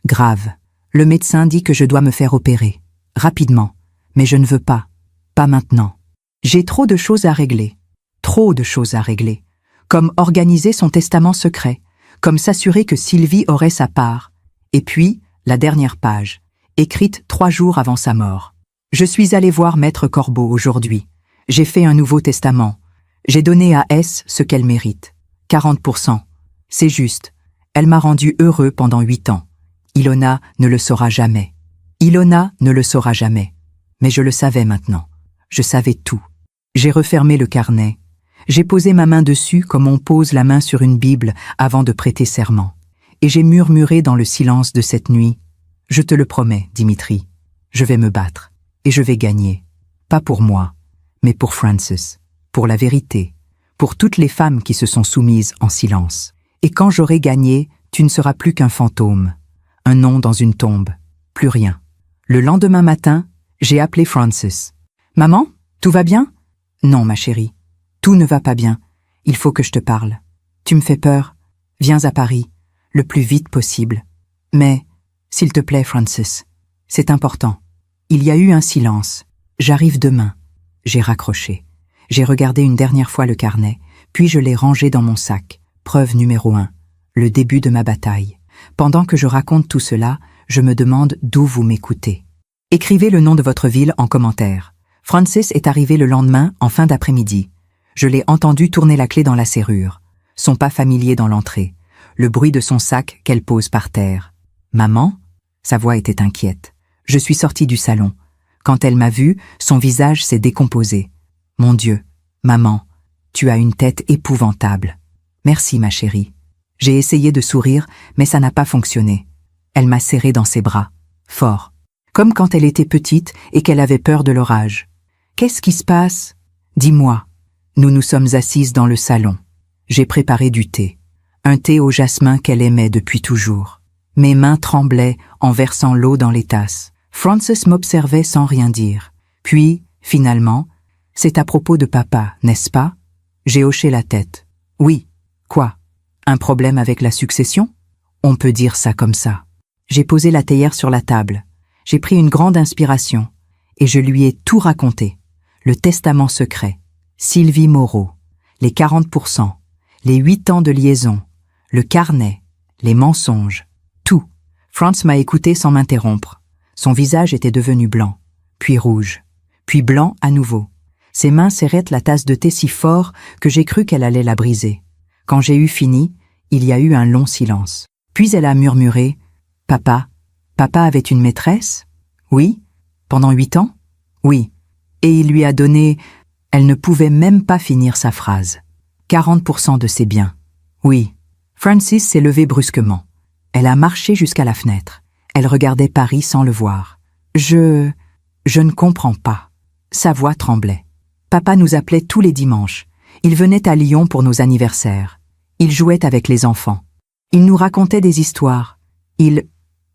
Grave. Le médecin dit que je dois me faire opérer. Rapidement. Mais je ne veux pas. Pas maintenant. J'ai trop de choses à régler. Trop de choses à régler. Comme organiser son testament secret. Comme s'assurer que Sylvie aurait sa part. Et puis, la dernière page. Écrite 3 jours avant sa mort. Je suis allée voir Maître Corbeau aujourd'hui. J'ai fait un nouveau testament. J'ai donné à S ce qu'elle mérite. 40%. C'est juste. Elle m'a rendu heureux pendant 8 ans. Ilona ne le saura jamais. Ilona ne le saura jamais. Mais je le savais maintenant. Je savais tout. J'ai refermé le carnet. J'ai posé ma main dessus comme on pose la main sur une Bible avant de prêter serment. Et j'ai murmuré dans le silence de cette nuit. Je te le promets, Dimitri. Je vais me battre. Et je vais gagner. Pas pour moi, mais pour Frances. Pour la vérité. Pour toutes les femmes qui se sont soumises en silence. Et quand j'aurai gagné, tu ne seras plus qu'un fantôme. Un nom dans une tombe. Plus rien. Le lendemain matin, j'ai appelé Frances. « Maman, tout va bien ?»« Non, ma chérie. Tout ne va pas bien. Il faut que je te parle. Tu me fais peur. Viens à Paris, le plus vite possible. Mais, s'il te plaît, Frances, c'est important. Il y a eu un silence. J'arrive demain. » J'ai raccroché. J'ai regardé une dernière fois le carnet, puis je l'ai rangé dans mon sac. Preuve numéro 1. Le début de ma bataille. Pendant que je raconte tout cela, je me demande d'où vous m'écoutez. Écrivez le nom de votre ville en commentaire. Frances est arrivée le lendemain, en fin d'après-midi. Je l'ai entendu tourner la clé dans la serrure. Son pas familier dans l'entrée. Le bruit de son sac qu'elle pose par terre. « Maman ?» Sa voix était inquiète. Je suis sortie du salon. Quand elle m'a vue, son visage s'est décomposé. « Mon Dieu, maman, tu as une tête épouvantable. »« Merci, ma chérie. » J'ai essayé de sourire, mais ça n'a pas fonctionné. Elle m'a serré dans ses bras, fort. Comme quand elle était petite et qu'elle avait peur de l'orage. « Qu'est-ce qui se passe ?»« Dis-moi. » Nous nous sommes assises dans le salon. J'ai préparé du thé. Un thé au jasmin qu'elle aimait depuis toujours. Mes mains tremblaient en versant l'eau dans les tasses. Frances m'observait sans rien dire. Puis, finalement, « C'est à propos de papa, n'est-ce pas ?» J'ai hoché la tête. « Oui. Quoi? Un problème avec la succession? On peut dire ça comme ça. » J'ai posé la théière sur la table. J'ai pris une grande inspiration. Et je lui ai tout raconté. Le testament secret. Sylvie Moreau. Les 40%. Les 8 ans de liaison. Le carnet. Les mensonges. Tout. Franz m'a écouté sans m'interrompre. Son visage était devenu blanc. Puis rouge. Puis blanc à nouveau. Ses mains serraient la tasse de thé si fort que j'ai cru qu'elle allait la briser. Quand j'ai eu fini, il y a eu un long silence. Puis elle a murmuré « Papa avait une maîtresse ? Oui. Pendant 8 ans ? Oui. Et il lui a donné... Elle ne pouvait même pas finir sa phrase. 40% de ses biens. Oui. Frances s'est levée brusquement. Elle a marché jusqu'à la fenêtre. Elle regardait Paris sans le voir. Je ne comprends pas. Sa voix tremblait. Papa nous appelait tous les dimanches. Il venait à Lyon pour nos anniversaires. Il jouait avec les enfants. Il nous racontait des histoires. Il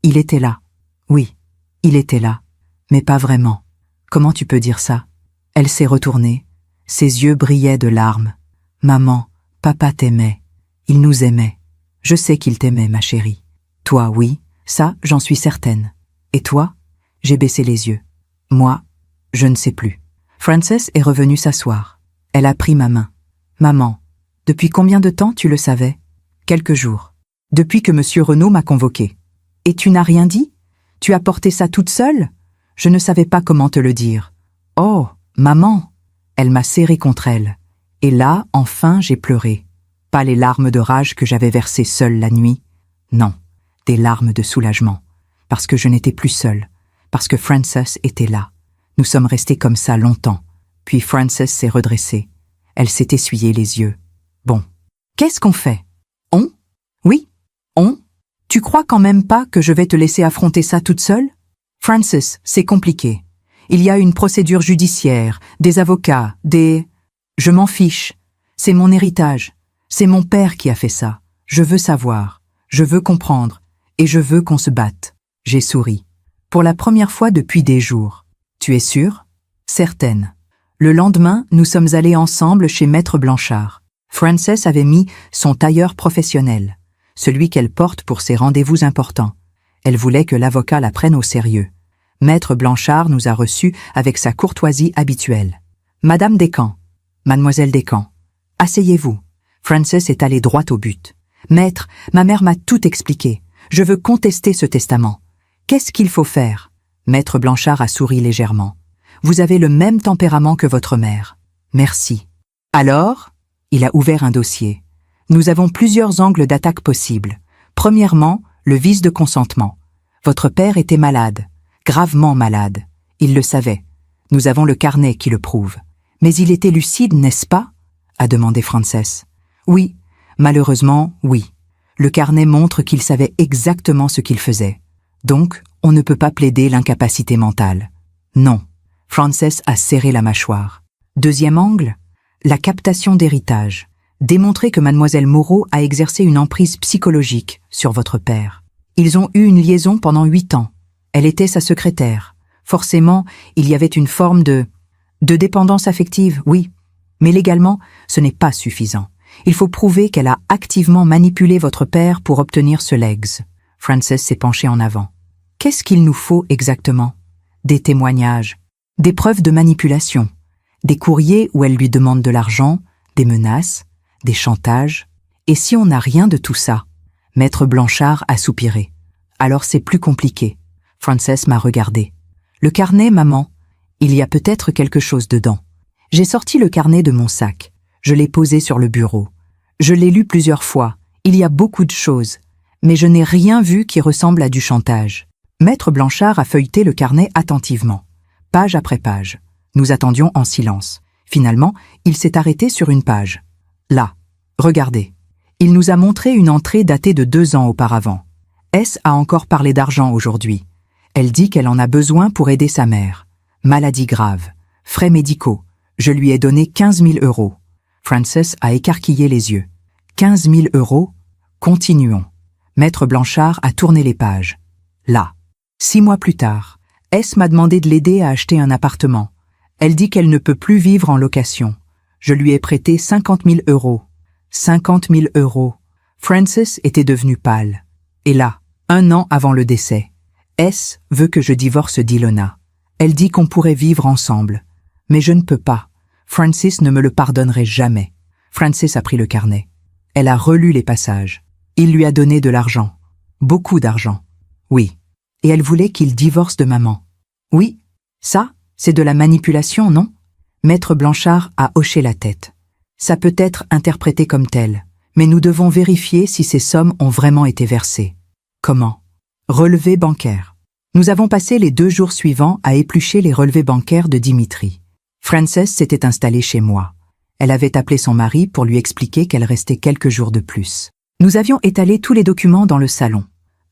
était là. Oui, il était là. Mais pas vraiment. Comment tu peux dire ça? Elle s'est retournée. Ses yeux brillaient de larmes. Maman, papa t'aimait. Il nous aimait. Je sais qu'il t'aimait, ma chérie. Toi, oui, ça, j'en suis certaine. Et toi? J'ai baissé les yeux. Moi, je ne sais plus. Frances est revenue s'asseoir. Elle a pris ma main. Maman, depuis combien de temps tu le savais? Quelques jours. Depuis que Monsieur Renaud m'a convoquée. Et tu n'as rien dit? Tu as porté ça toute seule? Je ne savais pas comment te le dire. Oh, maman! Elle m'a serré contre elle. Et là, enfin, j'ai pleuré. Pas les larmes de rage que j'avais versées seule la nuit. Non, des larmes de soulagement. Parce que je n'étais plus seule. Parce que Frances était là. Nous sommes restés comme ça longtemps. Puis Frances s'est redressée. Elle s'est essuyée les yeux. Bon. Qu'est-ce qu'on fait? On? Oui, on? Tu crois quand même pas que je vais te laisser affronter ça toute seule? Frances, c'est compliqué. Il y a une procédure judiciaire, des avocats, des... Je m'en fiche. C'est mon héritage. C'est mon père qui a fait ça. Je veux savoir. Je veux comprendre. Et je veux qu'on se batte. J'ai souri. Pour la première fois depuis des jours. Tu es sûre? Certaine. Le lendemain, nous sommes allés ensemble chez Maître Blanchard. Frances avait mis son tailleur professionnel, celui qu'elle porte pour ses rendez-vous importants. Elle voulait que l'avocat la prenne au sérieux. Maître Blanchard nous a reçus avec sa courtoisie habituelle. Madame Descamps, Mademoiselle Descamps, asseyez-vous. Frances est allée droit au but. Maître, ma mère m'a tout expliqué. Je veux contester ce testament. Qu'est-ce qu'il faut faire? Maître Blanchard a souri légèrement. Vous avez le même tempérament que votre mère. Merci. Alors, il a ouvert un dossier. Nous avons plusieurs angles d'attaque possibles. Premièrement, le vice de consentement. Votre père était malade, gravement malade. Il le savait. Nous avons le carnet qui le prouve. Mais il était lucide, n'est-ce pas? A demandé Frances. Oui, malheureusement, oui. Le carnet montre qu'il savait exactement ce qu'il faisait. Donc, on ne peut pas plaider l'incapacité mentale. Non. Frances a serré la mâchoire. Deuxième angle, la captation d'héritage. Démontrer que mademoiselle Moreau a exercé une emprise psychologique sur votre père. Ils ont eu une liaison pendant 8 ans. Elle était sa secrétaire. Forcément, il y avait une forme de dépendance affective, oui. Mais légalement, ce n'est pas suffisant. Il faut prouver qu'elle a activement manipulé votre père pour obtenir ce legs. Frances s'est penchée en avant. Qu'est-ce qu'il nous faut exactement? Des témoignages, des preuves de manipulation, des courriers où elle lui demande de l'argent, des menaces, des chantages. Et si on n'a rien de tout ça? Maître Blanchard a soupiré. Alors c'est plus compliqué. Frances m'a regardé. Le carnet, maman, il y a peut-être quelque chose dedans. J'ai sorti le carnet de mon sac. Je l'ai posé sur le bureau. Je l'ai lu plusieurs fois. Il y a beaucoup de choses. Mais je n'ai rien vu qui ressemble à du chantage. Maître Blanchard a feuilleté le carnet attentivement. Page après page. Nous attendions en silence. Finalement, il s'est arrêté sur une page. Là. Regardez. Il nous a montré une entrée datée de 2 ans auparavant. S a encore parlé d'argent aujourd'hui. Elle dit qu'elle en a besoin pour aider sa mère. Maladie grave. Frais médicaux. Je lui ai donné 15 000 €. Frances a écarquillé les yeux. 15 000 €? Continuons. Maître Blanchard a tourné les pages. Là. 6 mois plus tard, S m'a demandé de l'aider à acheter un appartement. Elle dit qu'elle ne peut plus vivre en location. Je lui ai prêté 50 000 €. 50 000 €. Frances était devenue pâle. Et là, 1 an avant le décès, S veut que je divorce d'Ilona. Elle dit qu'on pourrait vivre ensemble. Mais je ne peux pas. Frances ne me le pardonnerait jamais. Frances a pris le carnet. Elle a relu les passages. Il lui a donné de l'argent. Beaucoup d'argent. Oui. Et elle voulait qu'il divorce de maman. Oui, ça, c'est de la manipulation, non? Maître Blanchard a hoché la tête. Ça peut être interprété comme tel, mais nous devons vérifier si ces sommes ont vraiment été versées. Comment? Relevés bancaires. Nous avons passé les 2 jours suivants à éplucher les relevés bancaires de Dimitri. Frances s'était installée chez moi. Elle avait appelé son mari pour lui expliquer qu'elle restait quelques jours de plus. Nous avions étalé tous les documents dans le salon.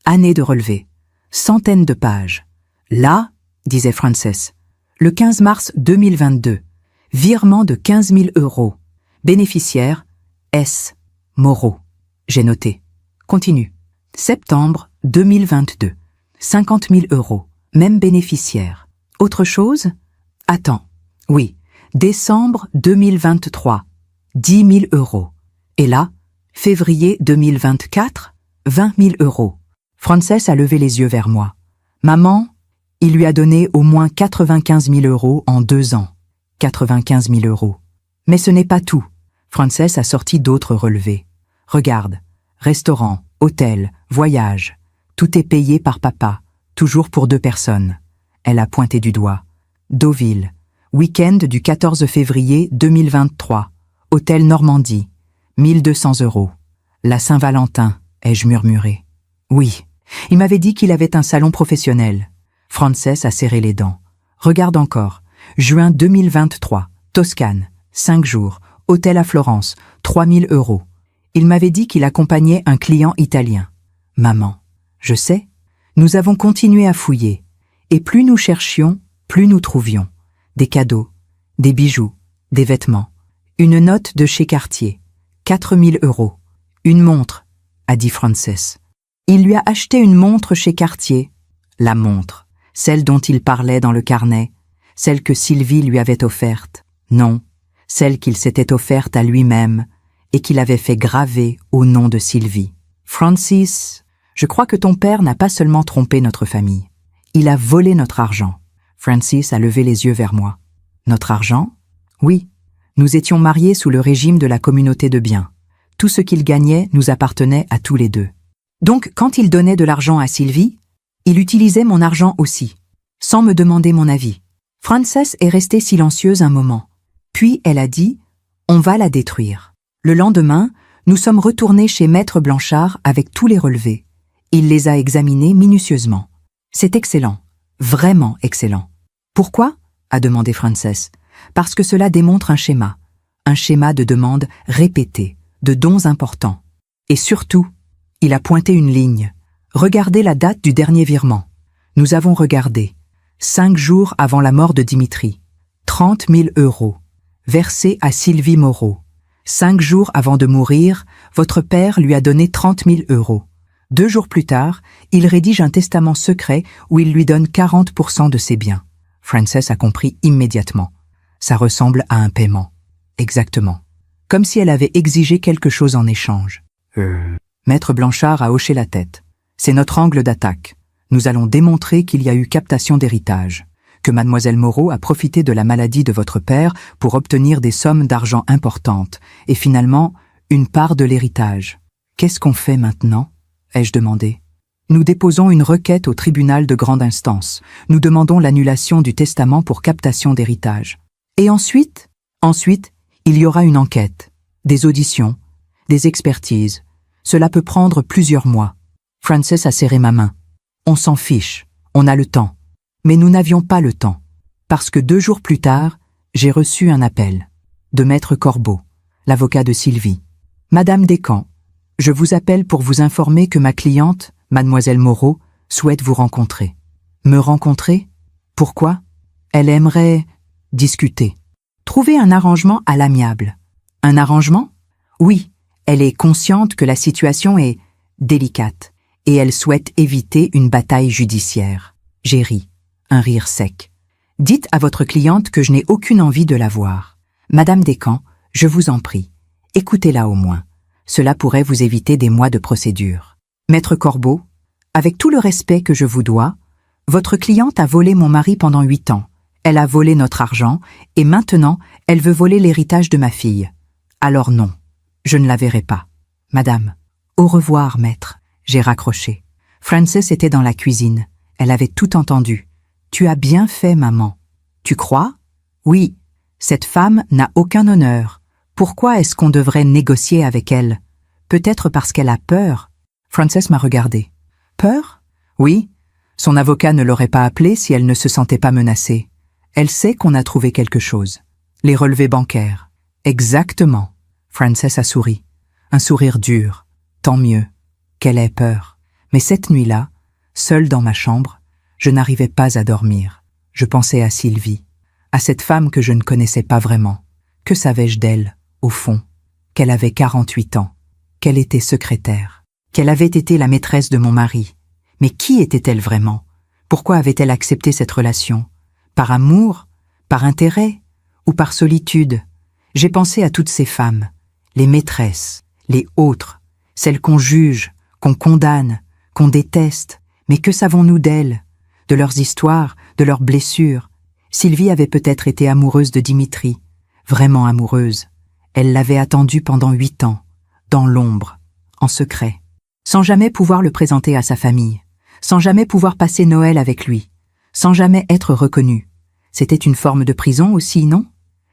Années de relevés. Centaines de pages. Là, disait Frances, le 15 mars 2022, virement de 15 000 €. Bénéficiaire, S. Moreau. J'ai noté. Continue. Septembre 2022, 50 000 €. Même bénéficiaire. Autre chose? Attends. Oui. Décembre 2023, 10 000 €. Et là, février 2024, 20 000 €. Frances a levé les yeux vers moi. Maman, il lui a donné au moins 95 000 € en 2 ans. 95 000 €. Mais ce n'est pas tout. Frances a sorti d'autres relevés. Regarde, restaurant, hôtel, voyage. Tout est payé par papa, toujours pour 2 personnes. Elle a pointé du doigt. Deauville, week-end du 14 février 2023, hôtel Normandie, 1 200 €. La Saint-Valentin, ai-je murmuré. Oui, il m'avait dit qu'il avait un salon professionnel. Frances a serré les dents. Regarde encore. Juin 2023, Toscane, 5 jours, hôtel à Florence, 3 000 €. Il m'avait dit qu'il accompagnait un client italien. Maman, je sais. Nous avons continué à fouiller. Et plus nous cherchions, plus nous trouvions. Des cadeaux, des bijoux, des vêtements. Une note de chez Cartier, 4 000 €. Une montre, a dit Frances. Il lui a acheté une montre chez Cartier. La montre, celle dont il parlait dans le carnet, celle que Sylvie lui avait offerte. Non, celle qu'il s'était offerte à lui-même et qu'il avait fait graver au nom de Sylvie. Francis, je crois que ton père n'a pas seulement trompé notre famille. Il a volé notre argent. Francis a levé les yeux vers moi. Notre argent? Oui. Nous étions mariés sous le régime de la communauté de biens. Tout ce qu'il gagnait nous appartenait à tous les deux. Donc, quand il donnait de l'argent à Sylvie, il utilisait mon argent aussi, sans me demander mon avis. Frances est restée silencieuse un moment. Puis elle a dit « On va la détruire ». Le lendemain, nous sommes retournés chez Maître Blanchard avec tous les relevés. Il les a examinés minutieusement. C'est excellent, vraiment excellent. Pourquoi? A demandé Frances. Parce que cela démontre un schéma de demande répétée, de dons importants. Et surtout, il a pointé une ligne. Regardez la date du dernier virement. Nous avons regardé. 5 jours avant la mort de Dimitri. 30 000 €. Versés à Sylvie Moreau. 5 jours avant de mourir, votre père lui a donné 30 000 €. 2 jours plus tard, il rédige un testament secret où il lui donne 40% de ses biens. Frances a compris immédiatement. Ça ressemble à un paiement. Exactement. Comme si elle avait exigé quelque chose en échange. Maître Blanchard a hoché la tête. C'est notre angle d'attaque. Nous allons démontrer qu'il y a eu captation d'héritage, que mademoiselle Moreau a profité de la maladie de votre père pour obtenir des sommes d'argent importantes, et finalement, une part de l'héritage. Qu'est-ce qu'on fait maintenant? Ai-je demandé. Nous déposons une requête au tribunal de grande instance. Nous demandons l'annulation du testament pour captation d'héritage. Et ensuite, il y aura une enquête, des auditions, des expertises. Cela peut prendre plusieurs mois. Frances a serré ma main. On s'en fiche, on a le temps. Mais nous n'avions pas le temps. Parce que 2 jours plus tard, j'ai reçu un appel. De Maître Corbeau, l'avocat de Sylvie. Madame Descamps, je vous appelle pour vous informer que ma cliente, mademoiselle Moreau, souhaite vous rencontrer. Me rencontrer? Pourquoi? Elle aimerait discuter. Trouver un arrangement à l'amiable. Un arrangement? Oui, elle est consciente que la situation est délicate et elle souhaite éviter une bataille judiciaire. J'ai ri, un rire sec. Dites à votre cliente que je n'ai aucune envie de la voir. Madame Descamps, je vous en prie, écoutez-la au moins. Cela pourrait vous éviter des mois de procédure. Maître Corbeau, avec tout le respect que je vous dois, votre cliente a volé mon mari pendant 8 ans. Elle a volé notre argent et maintenant, elle veut voler l'héritage de ma fille. Alors non, je ne la verrai pas. Madame, au revoir, maître. J'ai raccroché. Frances était dans la cuisine. Elle avait tout entendu. Tu as bien fait, maman. Tu crois? Oui. Cette femme n'a aucun honneur. Pourquoi est-ce qu'on devrait négocier avec elle? Peut-être parce qu'elle a peur. Frances m'a regardé. Peur? Oui. Son avocat ne l'aurait pas appelée si elle ne se sentait pas menacée. Elle sait qu'on a trouvé quelque chose. Les relevés bancaires. Exactement. Frances a souri. Un sourire dur. Tant mieux. Qu'elle ait peur. Mais cette nuit-là, seule dans ma chambre, je n'arrivais pas à dormir. Je pensais à Sylvie, à cette femme que je ne connaissais pas vraiment. Que savais-je d'elle, au fond? Qu'elle avait 48 ans, qu'elle était secrétaire, qu'elle avait été la maîtresse de mon mari. Mais qui était-elle vraiment? Pourquoi avait-elle accepté cette relation? Par amour? Par intérêt? Ou par solitude? J'ai pensé à toutes ces femmes, les maîtresses, les autres, celles qu'on juge, qu'on condamne, qu'on déteste. Mais que savons-nous d'elles? De leurs histoires, de leurs blessures? Sylvie avait peut-être été amoureuse de Dimitri, vraiment amoureuse. Elle l'avait attendu pendant 8 ans, dans l'ombre, en secret, sans jamais pouvoir le présenter à sa famille, sans jamais pouvoir passer Noël avec lui, sans jamais être reconnue. C'était une forme de prison aussi, non?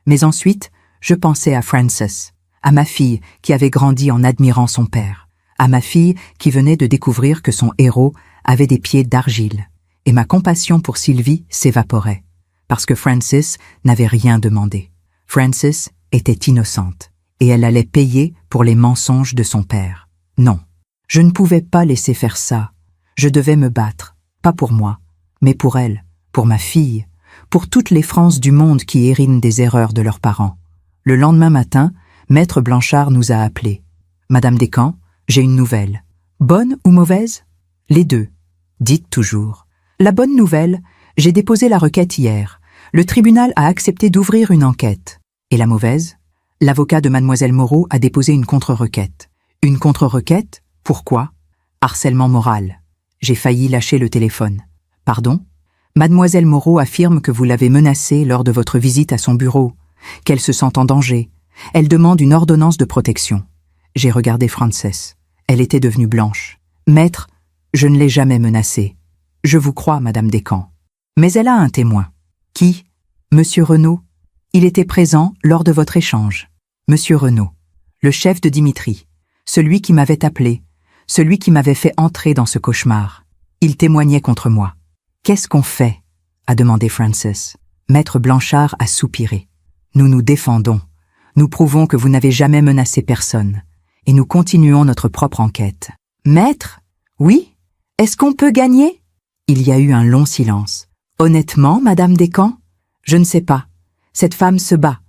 Mais ensuite, je pensais à Frances, à ma fille qui avait grandi en admirant son père, à ma fille qui venait de découvrir que son héros avait des pieds d'argile, et ma compassion pour Sylvie s'évaporait, parce que Frances n'avait rien demandé. Frances était innocente, et elle allait payer pour les mensonges de son père. Non, je ne pouvais pas laisser faire ça. Je devais me battre, pas pour moi, mais pour elle, pour ma fille, pour toutes les Frances du monde qui hérinent des erreurs de leurs parents. Le lendemain matin, Maître Blanchard nous a appelés. « Madame Descamps, j'ai une nouvelle. Bonne ou mauvaise? Les deux. Dites toujours. La bonne nouvelle, j'ai déposé la requête hier. Le tribunal a accepté d'ouvrir une enquête. Et la mauvaise? L'avocat de mademoiselle Moreau a déposé une contre-requête. Une contre-requête? Pourquoi? Harcèlement moral. J'ai failli lâcher le téléphone. Pardon? Mademoiselle Moreau affirme que vous l'avez menacée lors de votre visite à son bureau, qu'elle se sent en danger. Elle demande une ordonnance de protection. J'ai regardé Frances. Elle était devenue blanche. Maître, je ne l'ai jamais menacée. Je vous crois, Madame Descamps. Mais elle a un témoin. Qui? Monsieur Renaud. Il était présent lors de votre échange. Monsieur Renaud, le chef de Dimitri, celui qui m'avait appelé, celui qui m'avait fait entrer dans ce cauchemar. Il témoignait contre moi. Qu'est-ce qu'on fait? A demandé Frances. Maître Blanchard a soupiré. Nous nous défendons. Nous prouvons que vous n'avez jamais menacé personne. Et nous continuons notre propre enquête. Maître? Oui? Est-ce qu'on peut gagner? Il y a eu un long silence. Honnêtement, Madame Descamps? Je ne sais pas. Cette femme se bat.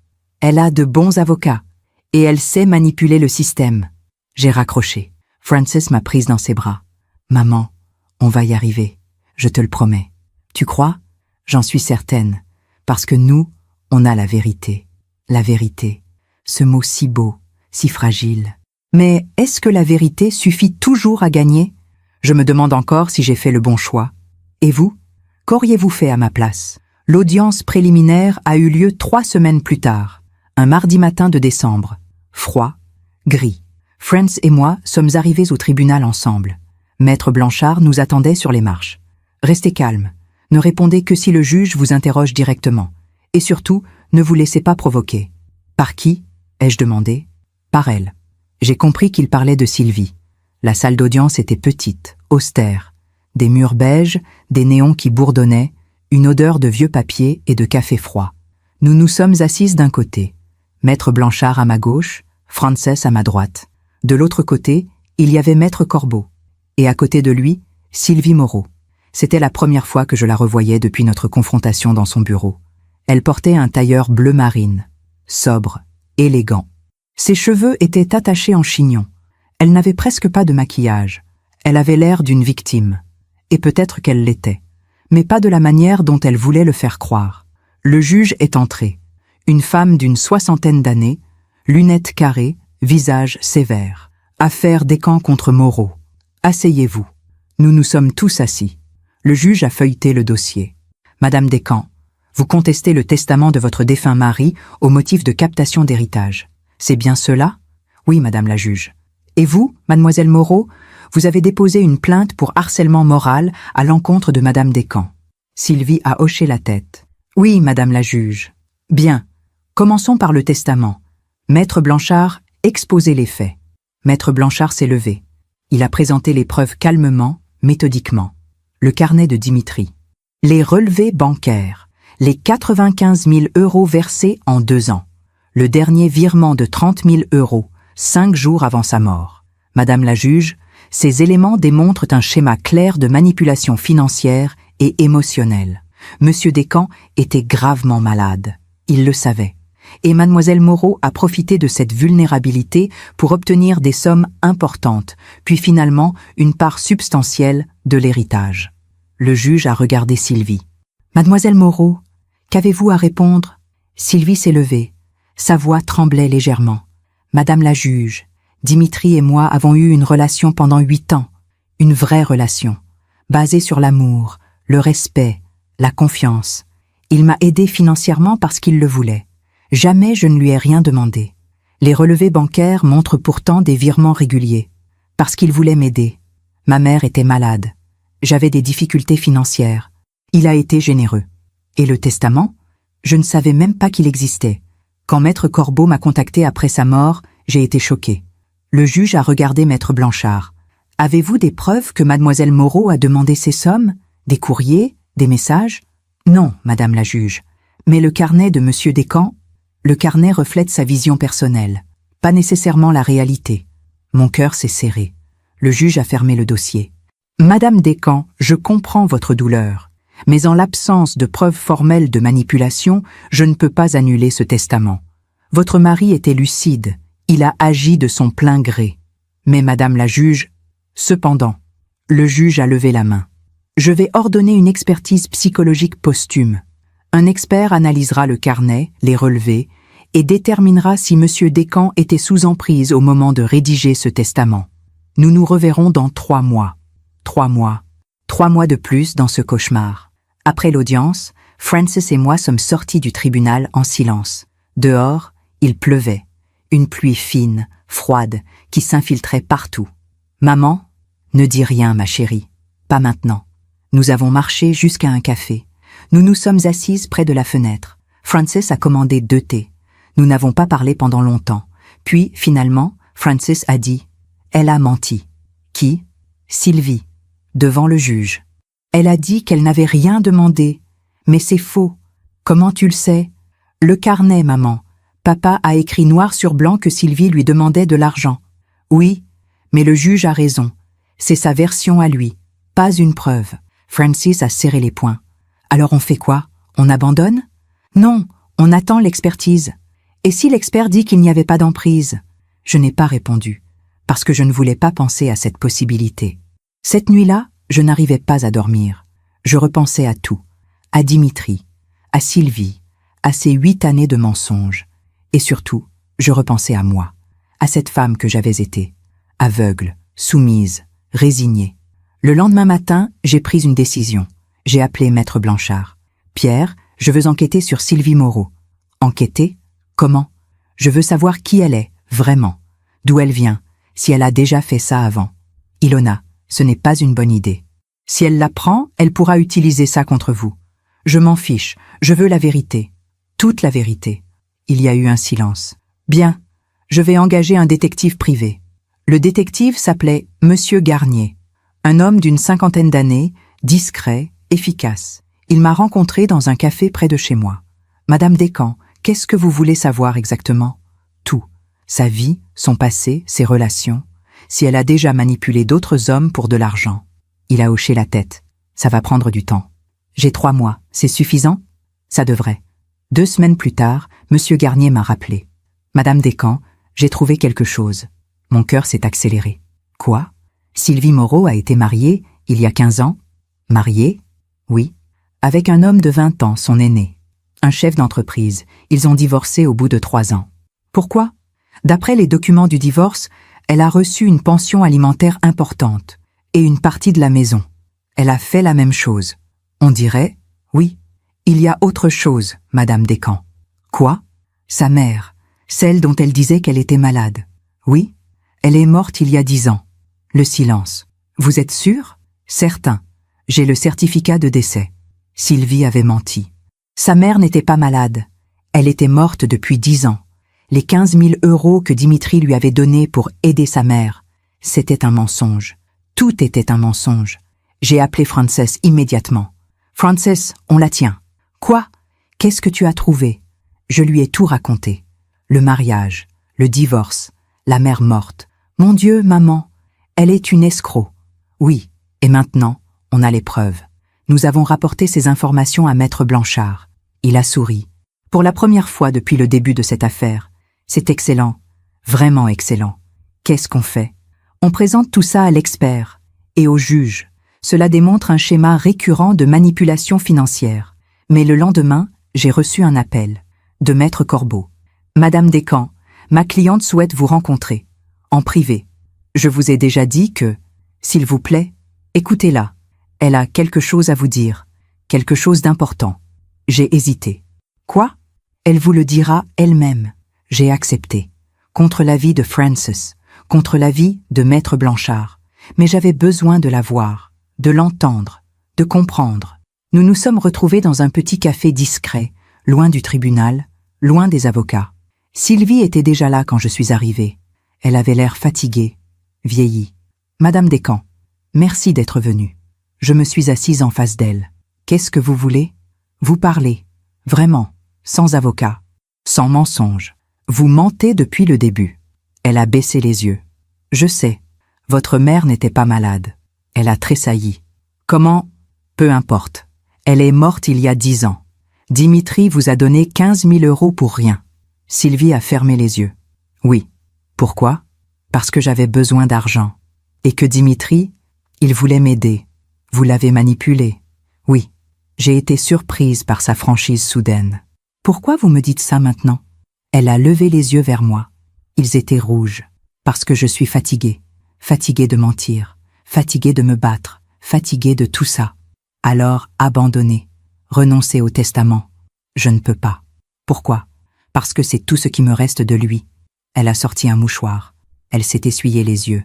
Elle a de bons avocats. Et elle sait manipuler le système. J'ai raccroché. Frances m'a prise dans ses bras. Maman, on va y arriver. Je te le promets. Tu crois? J'en suis certaine. Parce que nous, on a la vérité. La vérité. Ce mot si beau, si fragile. Mais est-ce que la vérité suffit toujours à gagner? Je me demande encore si j'ai fait le bon choix. Et vous? Qu'auriez-vous fait à ma place? L'audience préliminaire a eu lieu 3 semaines plus tard, un mardi matin de décembre. Froid, gris. Frances et moi sommes arrivés au tribunal ensemble. Maître Blanchard nous attendait sur les marches. Restez calme. Ne répondez que si le juge vous interroge directement. Et surtout, ne vous laissez pas provoquer. Par qui? Ai-je demandé. Par elle. J'ai compris qu'il parlait de Sylvie. La salle d'audience était petite, austère. Des murs beiges, des néons qui bourdonnaient, une odeur de vieux papier et de café froid. Nous nous sommes assises d'un côté. Maître Blanchard à ma gauche, Frances à ma droite. De l'autre côté, il y avait Maître Corbeau. Et à côté de lui, Sylvie Moreau. C'était la première fois que je la revoyais depuis notre confrontation dans son bureau. Elle portait un tailleur bleu marine, sobre, élégant. Ses cheveux étaient attachés en chignon. Elle n'avait presque pas de maquillage. Elle avait l'air d'une victime. Et peut-être qu'elle l'était. Mais pas de la manière dont elle voulait le faire croire. Le juge est entré. Une femme d'une 60aine d'années, lunettes carrées, visage sévère. Affaire Descamps contre Moreau. Asseyez-vous. Nous nous sommes tous assis. Le juge a feuilleté le dossier. Madame Descamps, vous contestez le testament de votre défunt mari au motif de captation d'héritage. C'est bien cela? Oui, madame la juge. Et vous, mademoiselle Moreau, vous avez déposé une plainte pour harcèlement moral à l'encontre de madame Descamps. Sylvie a hoché la tête. Oui, madame la juge. Bien. Commençons par le testament. Maître Blanchard, exposez les faits. Maître Blanchard s'est levé. Il a présenté les preuves calmement, méthodiquement. Le carnet de Dimitri. Les relevés bancaires. Les 95 000 € versés en 2 ans. Le dernier virement de 30 000 €, 5 jours avant sa mort. Madame la juge, ces éléments démontrent un schéma clair de manipulation financière et émotionnelle. Monsieur Descamps était gravement malade. Il le savait. Et mademoiselle Moreau a profité de cette vulnérabilité pour obtenir des sommes importantes, puis finalement une part substantielle de l'héritage. Le juge a regardé Sylvie. « Mademoiselle Moreau, qu'avez-vous à répondre ?» Sylvie s'est levée. Sa voix tremblait légèrement. « Madame la juge, Dimitri et moi avons eu une relation pendant 8 ans, une vraie relation, basée sur l'amour, le respect, la confiance. Il m'a aidé financièrement parce qu'il le voulait. Jamais je ne lui ai rien demandé. Les relevés bancaires montrent pourtant des virements réguliers, parce qu'il voulait m'aider. Ma mère était malade. J'avais des difficultés financières. Il a été généreux. Et le testament? Je ne savais même pas qu'il existait. Quand Maître Corbeau m'a contacté après sa mort, j'ai été choquée. Le juge a regardé Maître Blanchard. « Avez-vous des preuves que mademoiselle Moreau a demandé ces sommes? Des courriers? Des messages ?»« Non, madame la juge. Mais le carnet de monsieur Descamps, le carnet reflète sa vision personnelle, pas nécessairement la réalité. » Mon cœur s'est serré. Le juge a fermé le dossier. « Madame Descamps, je comprends votre douleur. Mais en l'absence de preuves formelles de manipulation, je ne peux pas annuler ce testament. Votre mari était lucide, il a agi de son plein gré. Mais madame la juge, cependant, le juge a levé la main. Je vais ordonner une expertise psychologique posthume. Un expert analysera le carnet, les relevés, et déterminera si monsieur Descamps était sous emprise au moment de rédiger ce testament. Nous nous reverrons dans 3 mois. 3 mois. 3 mois de plus dans ce cauchemar. Après l'audience, Francis et moi sommes sortis du tribunal en silence. Dehors, il pleuvait. Une pluie fine, froide, qui s'infiltrait partout. « Maman, ne dis rien, ma chérie. Pas maintenant. » Nous avons marché jusqu'à un café. Nous nous sommes assises près de la fenêtre. Francis a commandé 2 thés. Nous n'avons pas parlé pendant longtemps. Puis, finalement, Francis a dit « Elle a menti. » Qui? Sylvie. Devant le juge. Elle a dit qu'elle n'avait rien demandé. Mais c'est faux. Comment tu le sais? Le carnet, maman. Papa a écrit noir sur blanc que Sylvie lui demandait de l'argent. Oui, mais le juge a raison. C'est sa version à lui, pas une preuve. Francis a serré les poings. Alors on fait quoi? On abandonne? Non, on attend l'expertise. Et si l'expert dit qu'il n'y avait pas d'emprise? Je n'ai pas répondu, parce que je ne voulais pas penser à cette possibilité. Cette nuit-là, je n'arrivais pas à dormir. Je repensais à tout. À Dimitri, à Sylvie, à ces 8 années de mensonges. Et surtout, je repensais à moi, à cette femme que j'avais été, aveugle, soumise, résignée. Le lendemain matin, j'ai pris une décision. J'ai appelé Maître Blanchard. « Pierre, je veux enquêter sur Sylvie Moreau. » « Enquêter? Comment? Je veux savoir qui elle est, vraiment. D'où elle vient, si elle a déjà fait ça avant. Ilona, ce n'est pas une bonne idée. Si elle l'apprend, elle pourra utiliser ça contre vous. Je m'en fiche, je veux la vérité. Toute la vérité. » Il y a eu un silence. « Bien, je vais engager un détective privé. » Le détective s'appelait Monsieur Garnier. Un homme d'une 50aine d'années, discret, efficace. Il m'a rencontré dans un café près de chez moi. « Madame Descamps, qu'est-ce que vous voulez savoir exactement ?»« Tout. Sa vie, son passé, ses relations. Si elle a déjà manipulé d'autres hommes pour de l'argent. » Il a hoché la tête. « Ça va prendre du temps. »« J'ai 3 mois. C'est suffisant ?»« Ça devrait. » 2 semaines plus tard, Monsieur Garnier m'a rappelé. « Madame Descamps, j'ai trouvé quelque chose. » Mon cœur s'est accéléré. « Quoi? Sylvie Moreau a été mariée il y a 15 ans? » « Mariée? Oui. Avec un homme de 20 ans, son aîné. Un chef d'entreprise. Ils ont divorcé au bout de 3 ans. Pourquoi? D'après les documents du divorce, elle a reçu une pension alimentaire importante et une partie de la maison. Elle a fait la même chose. On dirait, oui, il y a autre chose, Madame Descamps. Quoi? Sa mère, celle dont elle disait qu'elle était malade. Oui, elle est morte il y a 10 ans. Le silence. Vous êtes sûr? Certain. J'ai le certificat de décès. Sylvie avait menti. Sa mère n'était pas malade. Elle était morte depuis 10 ans. Les 15 000 € que Dimitri lui avait donnés pour aider sa mère, c'était un mensonge. Tout était un mensonge. J'ai appelé Frances immédiatement. « Frances, on la tient. »« Quoi? Qu'est-ce que tu as trouvé? Je lui ai tout raconté. Le mariage, le divorce, la mère morte. Mon Dieu, maman, elle est une escroc. Oui, et maintenant, on a les preuves. Nous avons rapporté ces informations à Maître Blanchard. Il a souri. Pour la première fois depuis le début de cette affaire. C'est excellent, vraiment excellent. Qu'est-ce qu'on fait? On présente tout ça à l'expert et au juge. Cela démontre un schéma récurrent de manipulation financière. Mais le lendemain, j'ai reçu un appel de Maître Corbeau. Madame Descamps, ma cliente souhaite vous rencontrer. En privé. Je vous ai déjà dit que, s'il vous plaît, écoutez-la. Elle a quelque chose à vous dire. Quelque chose d'important. J'ai hésité. Quoi? Elle vous le dira elle-même. J'ai accepté. Contre l'avis de Francis, contre l'avis de Maître Blanchard. Mais j'avais besoin de la voir, de l'entendre, de comprendre. Nous nous sommes retrouvés dans un petit café discret, loin du tribunal, loin des avocats. Sylvie était déjà là quand je suis arrivée. Elle avait l'air fatiguée, vieillie. Madame Descamps, merci d'être venue. Je me suis assise en face d'elle. Qu'est-ce que vous voulez? Vous parlez. Vraiment. Sans avocat. Sans mensonge. Vous mentez depuis le début. Elle a baissé les yeux. Je sais. Votre mère n'était pas malade. Elle a tressailli. Comment? Peu importe. Elle est morte il y a 10 ans. Dimitri vous a donné 15 000 € pour rien. Sylvie a fermé les yeux. Oui. Pourquoi? Parce que j'avais besoin d'argent. Et que Dimitri, il voulait m'aider. Vous l'avez manipulé. Oui. J'ai été surprise par sa franchise soudaine. Pourquoi vous me dites ça maintenant? Elle a levé les yeux vers moi. Ils étaient rouges. Parce que je suis fatiguée. Fatiguée de mentir. Fatiguée de me battre. Fatiguée de tout ça. Alors, abandonner. Renoncer au testament. Je ne peux pas. Pourquoi? Parce que c'est tout ce qui me reste de lui. Elle a sorti un mouchoir. Elle s'est essuyé les yeux.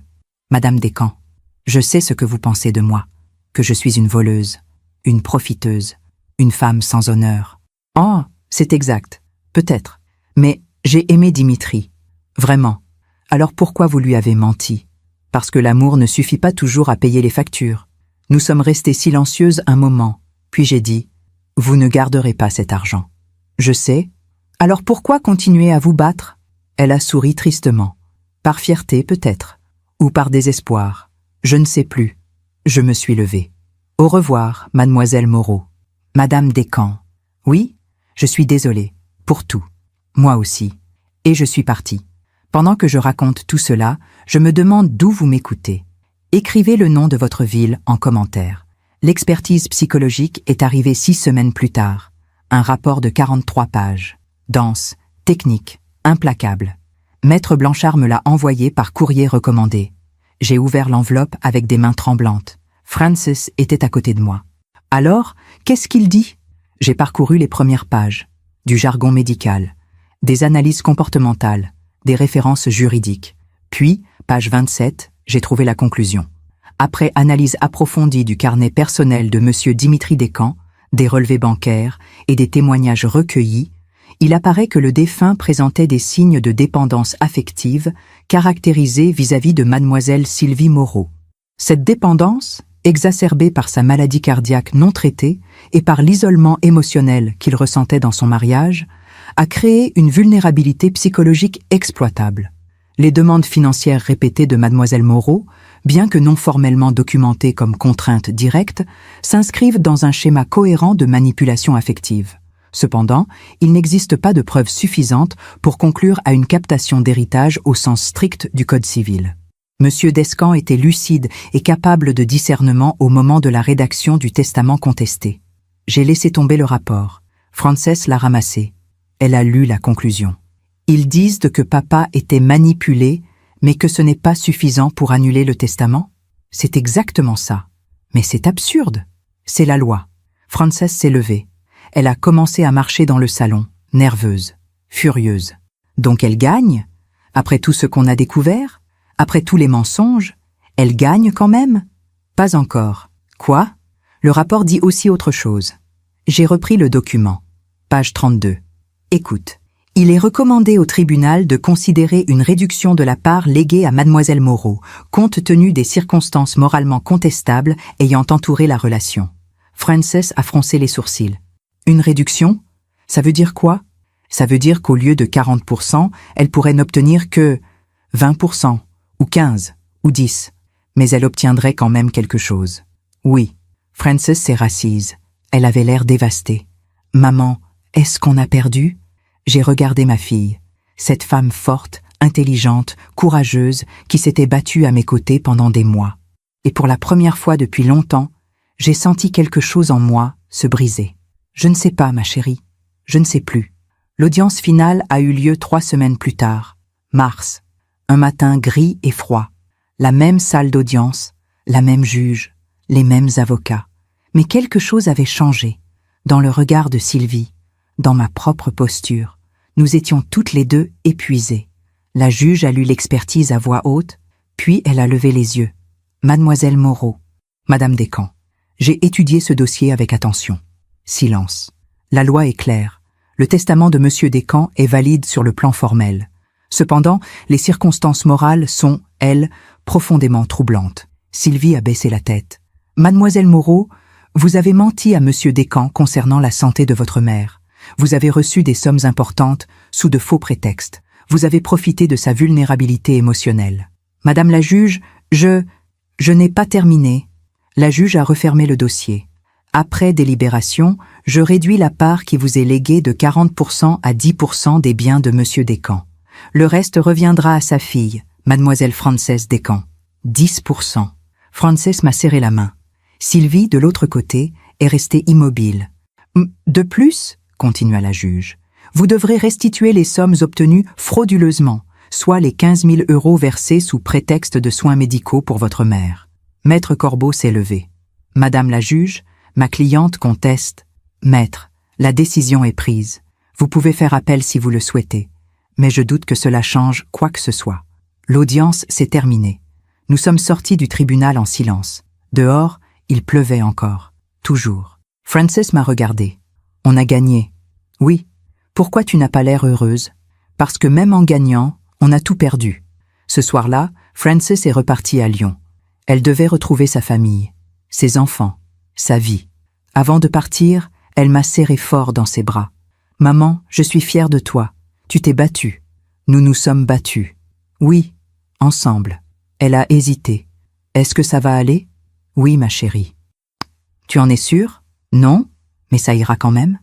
Madame Descamps, je sais ce que vous pensez de moi. Que je suis une voleuse. Une profiteuse. Une femme sans honneur. Oh, c'est exact. Peut-être. Mais j'ai aimé Dimitri. Vraiment. Alors pourquoi vous lui avez menti? Parce que l'amour ne suffit pas toujours à payer les factures. Nous sommes restés silencieuses un moment. Puis j'ai dit, vous ne garderez pas cet argent. Je sais. Alors pourquoi continuer à vous battre? Elle a souri tristement. Par fierté peut-être. Ou par désespoir. Je ne sais plus. Je me suis levée. Au revoir, mademoiselle Moreau. Madame Descamps. Oui, je suis désolée. Pour tout. Moi aussi. Et je suis partie. Pendant que je raconte tout cela, je me demande d'où vous m'écoutez. Écrivez le nom de votre ville en commentaire. L'expertise psychologique est arrivée 6 semaines plus tard. Un rapport de 43 pages. Dense, technique, implacable. Maître Blanchard me l'a envoyé par courrier recommandé. J'ai ouvert l'enveloppe avec des mains tremblantes. Francis était à côté de moi. Alors, qu'est-ce qu'il dit? J'ai parcouru les premières pages. Du jargon médical, des analyses comportementales, des références juridiques. Puis, page 27, j'ai trouvé la conclusion. Après analyse approfondie du carnet personnel de M. Dimitri Descamps, des relevés bancaires et des témoignages recueillis, il apparaît que le défunt présentait des signes de dépendance affective caractérisés vis-à-vis de mademoiselle Sylvie Moreau. Cette dépendance, exacerbée par sa maladie cardiaque non traitée et par l'isolement émotionnel qu'il ressentait dans son mariage, a créé une vulnérabilité psychologique exploitable. Les demandes financières répétées de mademoiselle Moreau, bien que non formellement documentées comme contraintes directes, s'inscrivent dans un schéma cohérent de manipulation affective. Cependant, il n'existe pas de preuves suffisantes pour conclure à une captation d'héritage au sens strict du Code civil. Monsieur Descamps était lucide et capable de discernement au moment de la rédaction du testament contesté. J'ai laissé tomber le rapport. Frances l'a ramassé. Elle a lu la conclusion. Ils disent que papa était manipulé, mais que ce n'est pas suffisant pour annuler le testament? C'est exactement ça. Mais c'est absurde. C'est la loi. Frances s'est levée. Elle a commencé à marcher dans le salon, nerveuse, furieuse. Donc elle gagne? Après tout ce qu'on a découvert? Après tous les mensonges? Elle gagne quand même? Pas encore. Quoi? Le rapport dit aussi autre chose. J'ai repris le document. Page 32. Écoute. Il est recommandé au tribunal de considérer une réduction de la part léguée à mademoiselle Moreau, compte tenu des circonstances moralement contestables ayant entouré la relation. Frances a froncé les sourcils. Une réduction? Ça veut dire quoi? Ça veut dire qu'au lieu de 40%, elle pourrait n'obtenir que 20%, ou 15, ou 10. Mais elle obtiendrait quand même quelque chose. Oui. Frances s'est rassise. Elle avait l'air dévastée. Maman, est-ce qu'on a perdu? J'ai regardé ma fille. Cette femme forte, intelligente, courageuse, qui s'était battue à mes côtés pendant des mois. Et pour la première fois depuis longtemps, j'ai senti quelque chose en moi se briser. Je ne sais pas, ma chérie. Je ne sais plus. L'audience finale a eu lieu 3 semaines plus tard. Mars. Un matin gris et froid. La même salle d'audience, la même juge, les mêmes avocats. Mais quelque chose avait changé. Dans le regard de Sylvie, dans ma propre posture. Nous étions toutes les deux épuisées. La juge a lu l'expertise à voix haute, puis elle a levé les yeux. Mademoiselle Moreau, Madame Descamps, j'ai étudié ce dossier avec attention. Silence. La loi est claire. Le testament de Monsieur Descamps est valide sur le plan formel. Cependant, les circonstances morales sont, elles, profondément troublantes. Sylvie a baissé la tête. Mademoiselle Moreau, vous avez menti à Monsieur Descamps concernant la santé de votre mère. Vous avez reçu des sommes importantes sous de faux prétextes. Vous avez profité de sa vulnérabilité émotionnelle. Madame la juge, je n'ai pas terminé. La juge a refermé le dossier. Après délibération, je réduis la part qui vous est léguée de 40% à 10% des biens de Monsieur Descamps. Le reste reviendra à sa fille, Mademoiselle Frances Descamps. 10%. Frances m'a serré la main. Sylvie, de l'autre côté, est restée immobile. De plus, continua la juge, vous devrez restituer les sommes obtenues frauduleusement, soit les 15 000 € versés sous prétexte de soins médicaux pour votre mère. Maître Corbeau s'est levé. Madame la juge, ma cliente conteste. Maître, la décision est prise. Vous pouvez faire appel si vous le souhaitez, mais je doute que cela change quoi que ce soit. L'audience s'est terminée. Nous sommes sortis du tribunal en silence. Dehors, il pleuvait encore. Toujours. Frances m'a regardé. On a gagné. Oui. Pourquoi tu n'as pas l'air heureuse? Parce que même en gagnant, on a tout perdu. Ce soir-là, Frances est repartie à Lyon. Elle devait retrouver sa famille, ses enfants, sa vie. Avant de partir, elle m'a serré fort dans ses bras. « Maman, je suis fière de toi. Tu t'es battue. Nous nous sommes battus. Oui, ensemble. » Elle a hésité. « Est-ce que ça va aller? » « Oui, ma chérie. »« Tu en es sûre? » ?»« Non, mais ça ira quand même. »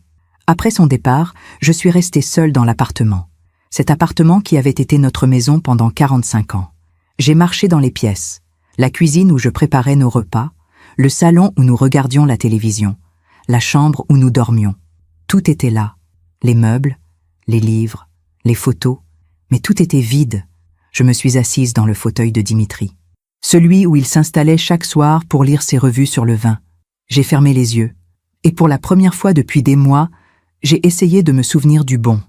Après son départ, je suis restée seule dans l'appartement. Cet appartement qui avait été notre maison pendant 45 ans. J'ai marché dans les pièces. La cuisine où je préparais nos repas, le salon où nous regardions la télévision, la chambre où nous dormions. Tout était là. Les meubles, les livres, les photos, mais tout était vide. Je me suis assise dans le fauteuil de Dimitri. Celui où il s'installait chaque soir pour lire ses revues sur le vin. J'ai fermé les yeux. Et pour la première fois depuis des mois, j'ai essayé de me souvenir du bon,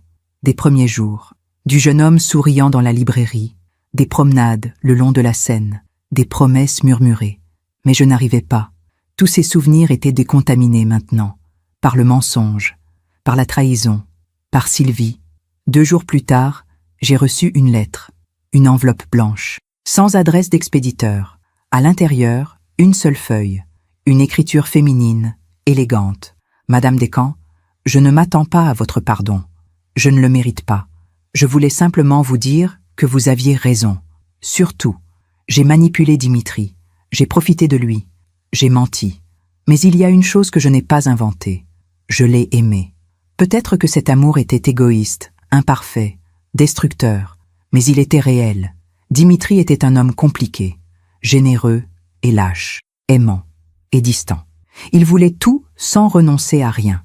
des premiers jours, du jeune homme souriant dans la librairie, des promenades le long de la Seine, des promesses murmurées. Mais je n'arrivais pas. Tous ces souvenirs étaient décontaminés maintenant, par le mensonge, par la trahison, par Sylvie. 2 jours plus tard, j'ai reçu une lettre, une enveloppe blanche, sans adresse d'expéditeur. À l'intérieur, une seule feuille, une écriture féminine, élégante. Madame Descamps, je ne m'attends pas à votre pardon. Je ne le mérite pas. Je voulais simplement vous dire que vous aviez raison. Surtout, j'ai manipulé Dimitri. J'ai profité de lui. J'ai menti. Mais il y a une chose que je n'ai pas inventée. Je l'ai aimé. Peut-être que cet amour était égoïste, imparfait, destructeur, mais il était réel. Dimitri était un homme compliqué, généreux et lâche, aimant et distant. Il voulait tout sans renoncer à rien.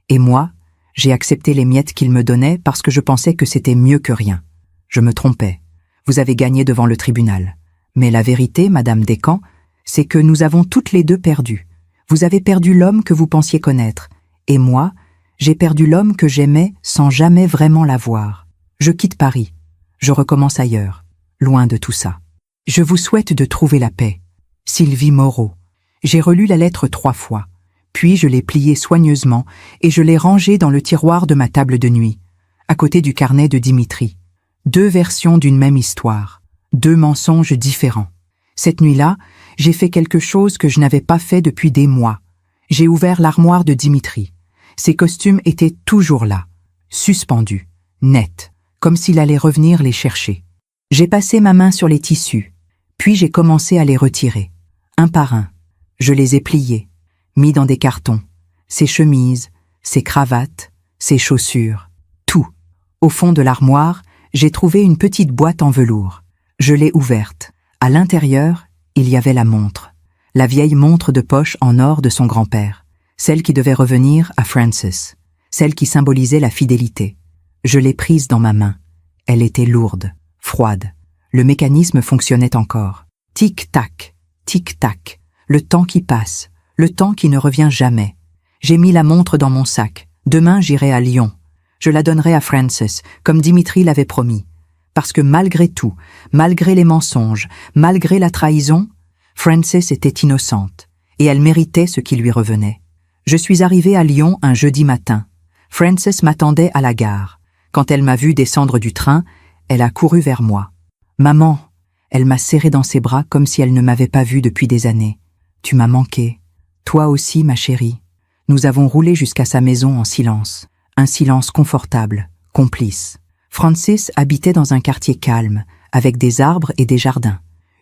Et moi, j'ai accepté les miettes qu'il me donnait parce que je pensais que c'était mieux que rien. Je me trompais. Vous avez gagné devant le tribunal. Mais la vérité, Madame Descamps, c'est que nous avons toutes les deux perdu. Vous avez perdu l'homme que vous pensiez connaître. Et moi, j'ai perdu l'homme que j'aimais sans jamais vraiment l'avoir. Je quitte Paris. Je recommence ailleurs, loin de tout ça. Je vous souhaite de trouver la paix. Sylvie Moreau. J'ai relu la lettre 3 fois. Puis je l'ai pliée soigneusement et je l'ai rangée dans le tiroir de ma table de nuit, à côté du carnet de Dimitri. 2 versions d'une même histoire, 2 mensonges différents. Cette nuit-là, j'ai fait quelque chose que je n'avais pas fait depuis des mois. J'ai ouvert l'armoire de Dimitri. Ses costumes étaient toujours là, suspendus, nets, comme s'il allait revenir les chercher. J'ai passé ma main sur les tissus, puis j'ai commencé à les retirer, un par un. Je les ai pliés, mis dans des cartons, ses chemises, ses cravates, ses chaussures, tout. Au fond de l'armoire, j'ai trouvé une petite boîte en velours. Je l'ai ouverte. À l'intérieur, il y avait la montre. La vieille montre de poche en or de son grand-père. Celle qui devait revenir à Francis. Celle qui symbolisait la fidélité. Je l'ai prise dans ma main. Elle était lourde, froide. Le mécanisme fonctionnait encore. Tic-tac, tic-tac. Le temps qui passe, le temps qui ne revient jamais. J'ai mis la montre dans mon sac. Demain, j'irai à Lyon. Je la donnerai à Francis, comme Dimitri l'avait promis. Parce que malgré tout, malgré les mensonges, malgré la trahison, Francis était innocente, et elle méritait ce qui lui revenait. Je suis arrivée à Lyon un jeudi matin. Francis m'attendait à la gare. Quand elle m'a vu descendre du train, elle a couru vers moi. « Maman !» Elle m'a serrée dans ses bras comme si elle ne m'avait pas vue depuis des années. « Tu m'as manqué. Toi aussi, ma chérie. » Nous avons roulé jusqu'à sa maison en silence. Un silence confortable, complice. Francis habitait dans un quartier calme, avec des arbres et des jardins.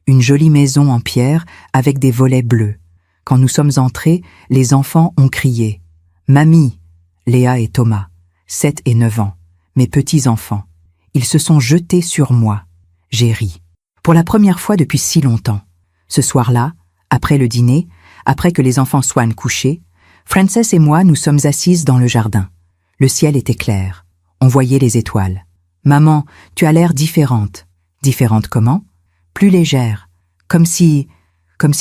Une jolie maison en pierre avec des volets bleus. Quand nous sommes entrés, les enfants ont crié. « Mamie !» Léa et Thomas, 7 et 9 ans, mes petits-enfants. Ils se sont jetés sur moi. J'ai ri. Pour la première fois depuis si longtemps. Ce soir-là, après le dîner, après que les enfants soient couchés, Frances et moi nous sommes assises dans le jardin. Le ciel était clair. On voyait les étoiles. « Maman, tu as l'air différente. » « Différente comment ? » « Plus légère. Comme si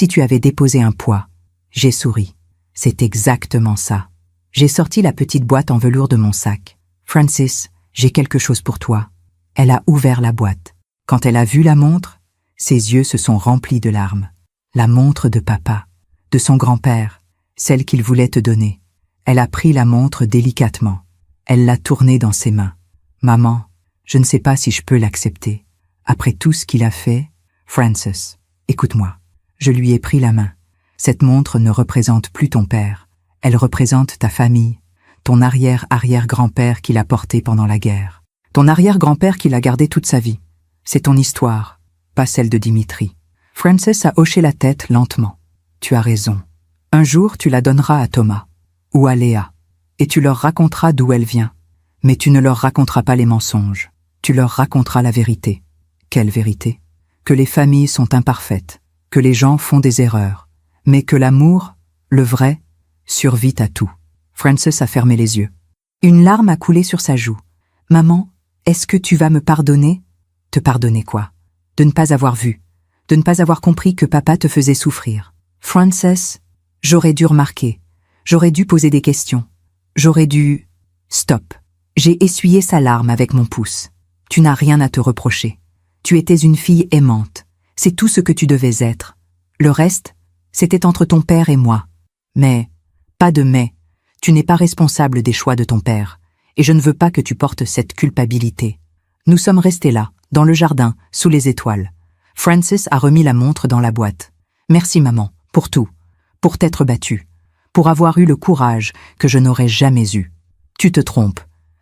tu avais déposé un poids. » J'ai souri. C'est exactement ça. J'ai sorti la petite boîte en velours de mon sac. « Francis, j'ai quelque chose pour toi. » Elle a ouvert la boîte. Quand elle a vu la montre, ses yeux se sont remplis de larmes. La montre de papa, de son grand-père, celle qu'il voulait te donner. Elle a pris la montre délicatement. Elle l'a tournée dans ses mains. « Maman, je ne sais pas si je peux l'accepter. Après tout ce qu'il a fait, Francis, écoute-moi. Je lui ai pris la main. Cette montre ne représente plus ton père. Elle représente ta famille, ton arrière-arrière-grand-père qui l'a porté pendant la guerre. Ton arrière-grand-père qui l'a gardé toute sa vie. C'est ton histoire, pas celle de Dimitri. » Francis a hoché la tête lentement. « Tu as raison. Un jour, tu la donneras à Thomas ou à Léa, et tu leur raconteras d'où elle vient. Mais tu ne leur raconteras pas les mensonges. Tu leur raconteras la vérité. » Quelle vérité ? Que les familles sont imparfaites, que les gens font des erreurs, mais que l'amour, le vrai, survit à tout. Francis a fermé les yeux. Une larme a coulé sur sa joue. « Maman, est-ce que tu vas me pardonner ?»« Te pardonner quoi ? De ne pas avoir vu, de ne pas avoir compris que papa te faisait souffrir. »« Francis, j'aurais dû remarquer, j'aurais dû poser des questions, j'aurais dû... » Stop. J'ai essuyé sa larme avec mon pouce. « Tu n'as rien à te reprocher. Tu étais une fille aimante. C'est tout ce que tu devais être. Le reste, c'était entre ton père et moi. Mais, pas de mais, tu n'es pas responsable des choix de ton père, et je ne veux pas que tu portes cette culpabilité. » Nous sommes restés là, dans le jardin, sous les étoiles. Francis a remis la montre dans la boîte. « Merci maman, pour tout, pour t'être battue, pour avoir eu le courage que je n'aurais jamais eu. Tu te trompes,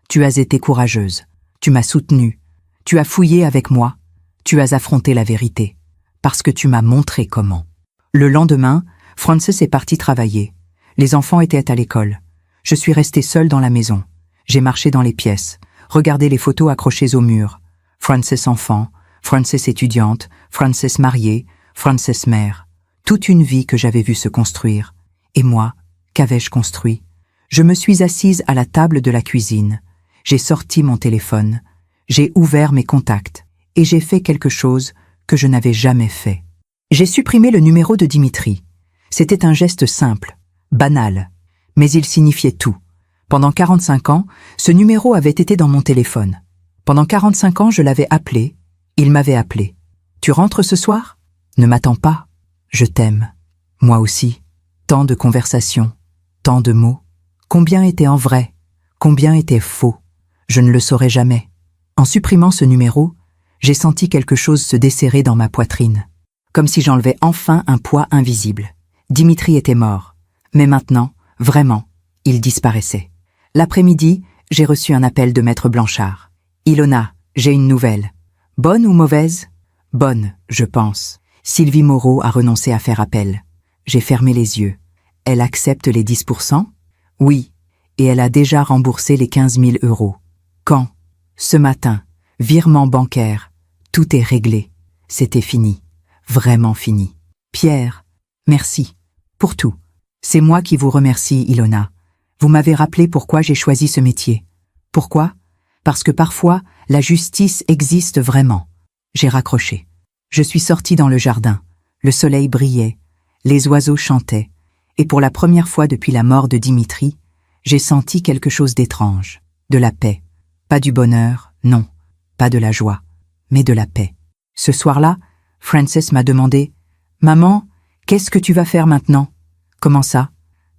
tu as été courageuse, tu m'as soutenue, tu as fouillé avec moi, tu as affronté la vérité, parce que tu m'as montré comment. » Le lendemain, Francis est parti travailler. Les enfants étaient à l'école. Je suis restée seule dans la maison. J'ai marché dans les pièces, regardé les photos accrochées au mur. Francis enfant, Francis étudiante, Francis mariée, Francis mère. Toute une vie que j'avais vue se construire. Et moi, qu'avais-je construit? Je me suis assise à la table de la cuisine. J'ai sorti mon téléphone. J'ai ouvert mes contacts. Et j'ai fait quelque chose que je n'avais jamais fait. J'ai supprimé le numéro de Dimitri. C'était un geste simple, banal, mais il signifiait tout. Pendant 45 ans, ce numéro avait été dans mon téléphone. Pendant 45 ans, je l'avais appelé, il m'avait appelé. « Tu rentres ce soir ? Ne m'attends pas. Je t'aime. Moi aussi. » Tant de conversations, tant de mots. Combien étaient en vrai? Combien étaient faux? Je ne le saurais jamais. En supprimant ce numéro, j'ai senti quelque chose se desserrer dans ma poitrine. Comme si j'enlevais enfin un poids invisible. Dimitri était mort. Mais maintenant, vraiment, il disparaissait. L'après-midi, j'ai reçu un appel de Maître Blanchard. Ilona, j'ai une nouvelle. Bonne ou mauvaise? Bonne, je pense. Sylvie Moreau a renoncé à faire appel. J'ai fermé les yeux. Elle accepte les 10%? Oui, et elle a déjà remboursé les 15 000 €. Quand? Ce matin. Virement bancaire. Tout est réglé. C'était fini. Vraiment fini. Pierre, merci. Pour tout. C'est moi qui vous remercie, Ilona. Vous m'avez rappelé pourquoi j'ai choisi ce métier. Pourquoi? Parce que parfois, la justice existe vraiment. J'ai raccroché. Je suis sortie dans le jardin. Le soleil brillait. Les oiseaux chantaient. Et pour la première fois depuis la mort de Dimitri, j'ai senti quelque chose d'étrange. De la paix. Pas du bonheur, non. Pas de la joie. Mais de la paix. Ce soir-là, Frances m'a demandé « Maman, qu'est-ce que tu vas faire maintenant ?»« Comment ça?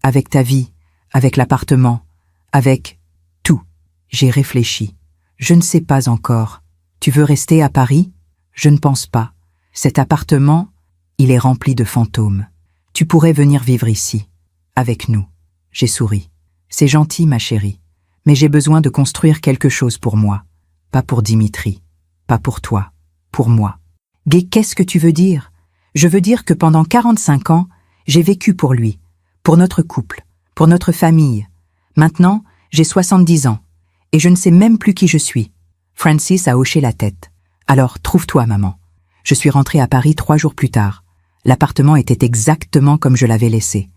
Avec ta vie, avec l'appartement, avec tout. » J'ai réfléchi. Je ne sais pas encore. Tu veux rester à Paris? Je ne pense pas. Cet appartement, il est rempli de fantômes. Tu pourrais venir vivre ici, avec nous. J'ai souri. C'est gentil, ma chérie. Mais j'ai besoin de construire quelque chose pour moi. Pas pour Dimitri. Pas pour toi. Pour moi. Gay, qu'est-ce que tu veux dire? Je veux dire que pendant 45 ans, j'ai vécu pour lui, pour notre couple, pour notre famille. Maintenant, j'ai 70 ans, et je ne sais même plus qui je suis. Francis a hoché la tête. Alors, trouve-toi, maman. Je suis rentrée à Paris 3 jours plus tard. L'appartement était exactement comme je l'avais laissé,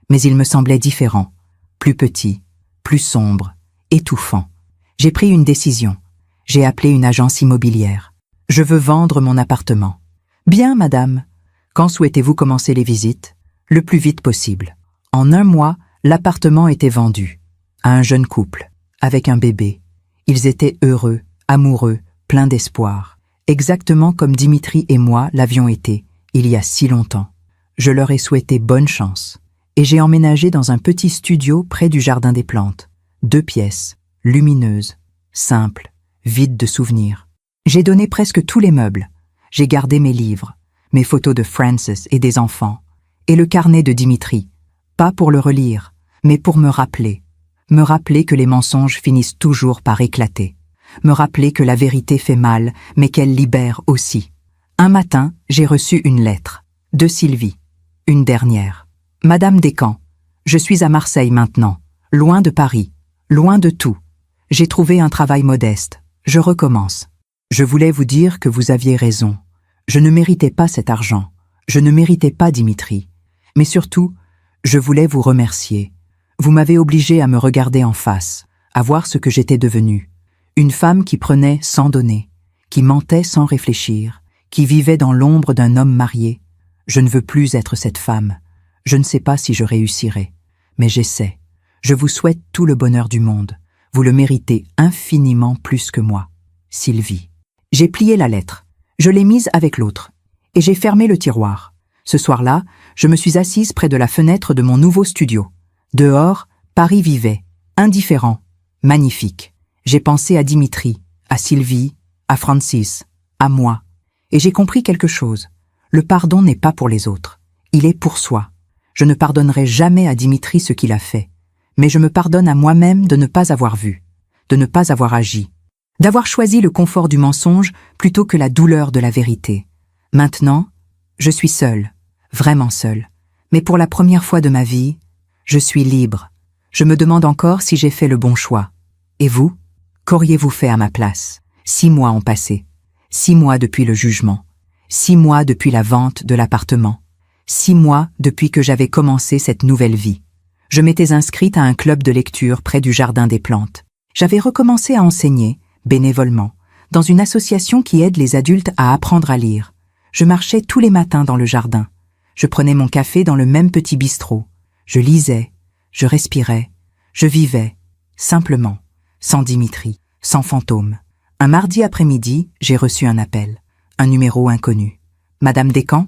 mais il me semblait différent, plus petit, plus sombre, étouffant. J'ai pris une décision. J'ai appelé une agence immobilière. Je veux vendre mon appartement. Bien, madame. Quand souhaitez-vous commencer les visites? Le plus vite possible. En 1 mois, l'appartement était vendu. À un jeune couple, avec un bébé. Ils étaient heureux, amoureux, pleins d'espoir. Exactement comme Dimitri et moi l'avions été, il y a si longtemps. Je leur ai souhaité bonne chance. Et j'ai emménagé dans un petit studio près du jardin des plantes. 2 pièces, lumineuses, simples, vides de souvenirs. J'ai donné presque tous les meubles. J'ai gardé mes livres, mes photos de Frances et des enfants, et le carnet de Dimitri. Pas pour le relire, mais pour me rappeler que les mensonges finissent toujours par éclater. Me rappeler que la vérité fait mal, mais qu'elle libère aussi. Un matin, j'ai reçu une lettre. De Sylvie. Une dernière. Madame Descamps, je suis à Marseille maintenant, loin de Paris, loin de tout. J'ai trouvé un travail modeste. Je recommence. Je voulais vous dire que vous aviez raison. Je ne méritais pas cet argent. Je ne méritais pas Dimitri. Mais surtout, je voulais vous remercier. Vous m'avez obligé à me regarder en face, à voir ce que j'étais devenue. Une femme qui prenait sans donner, qui mentait sans réfléchir, qui vivait dans l'ombre d'un homme marié. Je ne veux plus être cette femme. Je ne sais pas si je réussirai, mais j'essaie. Je vous souhaite tout le bonheur du monde. Vous le méritez infiniment plus que moi. Sylvie. J'ai plié la lettre. Je l'ai mise avec l'autre. Et j'ai fermé le tiroir. Ce soir-là, je me suis assise près de la fenêtre de mon nouveau studio. Dehors, Paris vivait, indifférent, magnifique. J'ai pensé à Dimitri, à Sylvie, à Francis, à moi. Et j'ai compris quelque chose. Le pardon n'est pas pour les autres. Il est pour soi. Je ne pardonnerai jamais à Dimitri ce qu'il a fait. Mais je me pardonne à moi-même de ne pas avoir vu, de ne pas avoir agi, d'avoir choisi le confort du mensonge plutôt que la douleur de la vérité. Maintenant, je suis seule, vraiment seule. Mais pour la première fois de ma vie, je suis libre. Je me demande encore si j'ai fait le bon choix. Et vous? Qu'auriez-vous fait à ma place? 6 mois ont passé. 6 mois depuis le jugement. 6 mois depuis la vente de l'appartement. 6 mois depuis que j'avais commencé cette nouvelle vie. Je m'étais inscrite à un club de lecture près du jardin des plantes. J'avais recommencé à enseigner, bénévolement, dans une association qui aide les adultes à apprendre à lire. Je marchais tous les matins dans le jardin. Je prenais mon café dans le même petit bistrot. Je lisais, je respirais, je vivais, simplement, sans Dimitri, sans fantôme. Un mardi après-midi, j'ai reçu un appel, un numéro inconnu. Madame Descamps?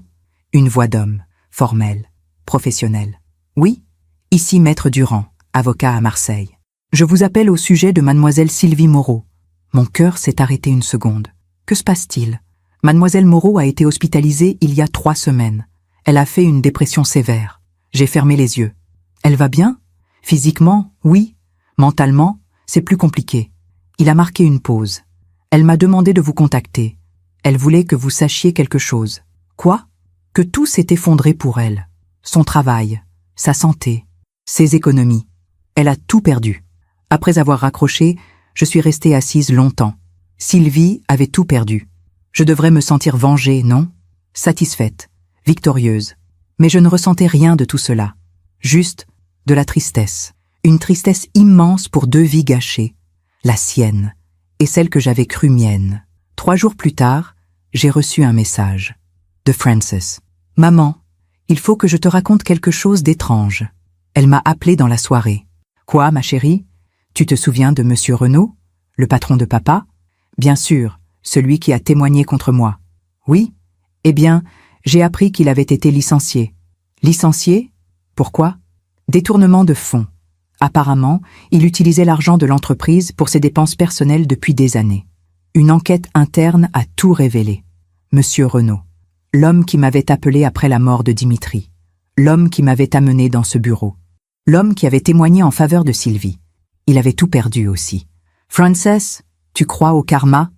Une voix d'homme, formelle, professionnelle. Oui, ici Maître Durand, avocat à Marseille. Je vous appelle au sujet de mademoiselle Sylvie Moreau. Mon cœur s'est arrêté une seconde. Que se passe-t-il? Mademoiselle Moreau a été hospitalisée il y a 3 semaines. Elle a fait une dépression sévère. J'ai fermé les yeux. Elle va bien? Physiquement, oui. Mentalement, c'est plus compliqué. Il a marqué une pause. Elle m'a demandé de vous contacter. Elle voulait que vous sachiez quelque chose. Quoi? Que tout s'est effondré pour elle. Son travail, sa santé, ses économies. Elle a tout perdu. Après avoir raccroché, je suis restée assise longtemps. Sylvie avait tout perdu. Je devrais me sentir vengée, non? Satisfaite, victorieuse. Mais je ne ressentais rien de tout cela. Juste de la tristesse. Une tristesse immense pour 2 vies gâchées. La sienne et celle que j'avais crue mienne. 3 jours plus tard, j'ai reçu un message. De Frances. « Maman, il faut que je te raconte quelque chose d'étrange. » Elle m'a appelée dans la soirée. « Quoi, ma chérie? Tu te souviens de Monsieur Renaud, le patron de papa? Bien sûr, celui qui a témoigné contre moi. Oui? Eh bien, j'ai appris qu'il avait été licencié. Licencié? Pourquoi? Détournement de fonds. Apparemment, il utilisait l'argent de l'entreprise pour ses dépenses personnelles depuis des années. Une enquête interne a tout révélé. Monsieur Renaud, l'homme qui m'avait appelé après la mort de Dimitri, l'homme qui m'avait amené dans ce bureau, l'homme qui avait témoigné en faveur de Sylvie. Il avait tout perdu aussi. « Frances, tu crois au karma ?»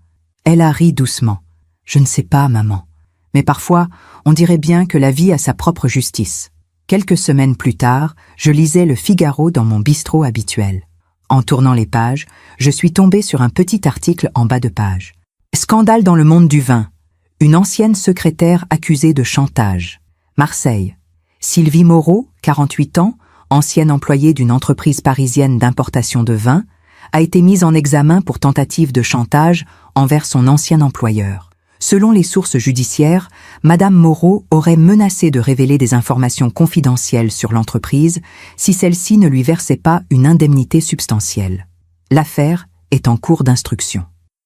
Elle a ri doucement. « Je ne sais pas, maman. Mais parfois, on dirait bien que la vie a sa propre justice. » Quelques semaines plus tard, je lisais Le Figaro dans mon bistrot habituel. En tournant les pages, je suis tombée sur un petit article en bas de page. Scandale dans le monde du vin. Une ancienne secrétaire accusée de chantage. Marseille. Sylvie Moreau, 48 ans, ancienne employée d'une entreprise parisienne d'importation de vin, a été mise en examen pour tentative de chantage envers son ancien employeur. Selon les sources judiciaires, Madame Moreau aurait menacé de révéler des informations confidentielles sur l'entreprise si celle-ci ne lui versait pas une indemnité substantielle. L'affaire est en cours d'instruction.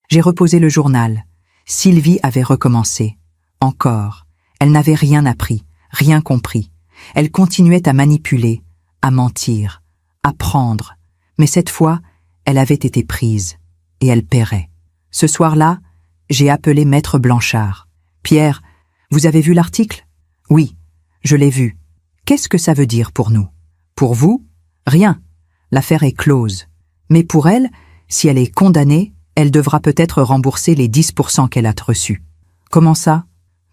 J'ai reposé le journal. Sylvie avait recommencé. Encore. Elle n'avait rien appris, rien compris. Elle continuait à manipuler, à mentir, à prendre. Mais cette fois, elle avait été prise. Et elle paierait. Ce soir-là, j'ai appelé Maître Blanchard. « Pierre, vous avez vu l'article ?»« Oui, je l'ai vu. Qu'est-ce que ça veut dire pour nous ? Pour vous ? Rien. L'affaire est close. Mais pour elle, si elle est condamnée, elle devra peut-être rembourser les 10% qu'elle a reçus. Comment ça ?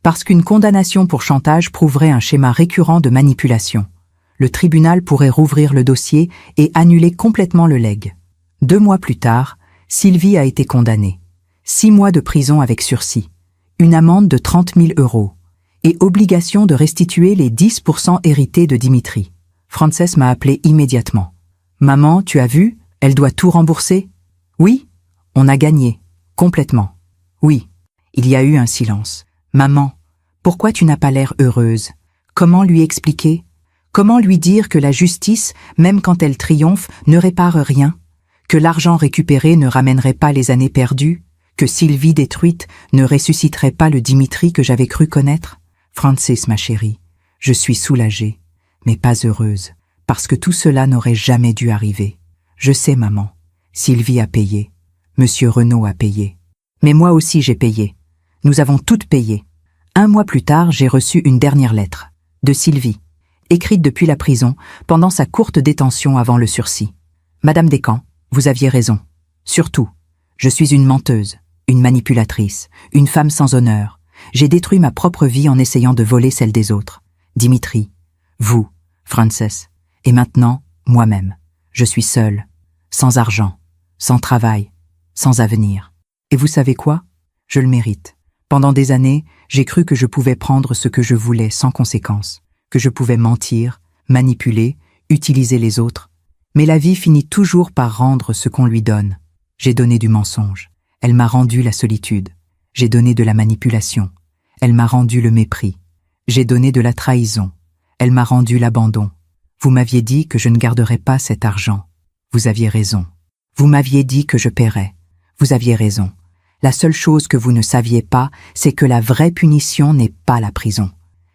Parce qu'une condamnation pour chantage prouverait un schéma récurrent de manipulation. Le tribunal pourrait rouvrir le dossier et annuler complètement le legs. 2 mois plus tard, Sylvie a été condamnée. 6 mois de prison avec sursis, une amende de 30 000 € et obligation de restituer les 10% hérités de Dimitri. Frances m'a appelé immédiatement. « Maman, tu as vu? Elle doit tout rembourser ?»« Oui, on a gagné. Complètement. »« Oui. » Il y a eu un silence. « Maman, pourquoi tu n'as pas l'air heureuse? Comment lui expliquer? Comment lui dire que la justice, même quand elle triomphe, ne répare rien? Que l'argent récupéré ne ramènerait pas les années perdues? Que Sylvie détruite ne ressusciterait pas le Dimitri que j'avais cru connaître? Frances, ma chérie, je suis soulagée, mais pas heureuse, parce que tout cela n'aurait jamais dû arriver. Je sais, maman, Sylvie a payé, Monsieur Renaud a payé. Mais moi aussi j'ai payé. Nous avons toutes payé. 1 mois plus tard, j'ai reçu une dernière lettre, de Sylvie, écrite depuis la prison, pendant sa courte détention avant le sursis. Madame Descamps, vous aviez raison. Surtout, je suis une menteuse. Une manipulatrice, une femme sans honneur. J'ai détruit ma propre vie en essayant de voler celle des autres. Dimitri, vous, Frances, et maintenant, moi-même. Je suis seule, sans argent, sans travail, sans avenir. Et vous savez quoi? Je le mérite. Pendant des années, j'ai cru que je pouvais prendre ce que je voulais sans conséquence, que je pouvais mentir, manipuler, utiliser les autres. Mais la vie finit toujours par rendre ce qu'on lui donne. J'ai donné du mensonge. Elle m'a rendu la solitude. J'ai donné de la manipulation. Elle m'a rendu le mépris. J'ai donné de la trahison. Elle m'a rendu l'abandon. Vous m'aviez dit que je ne garderais pas cet argent. Vous aviez raison. Vous m'aviez dit que je paierais. Vous aviez raison. La seule chose que vous ne saviez pas, c'est que la vraie punition n'est pas la prison.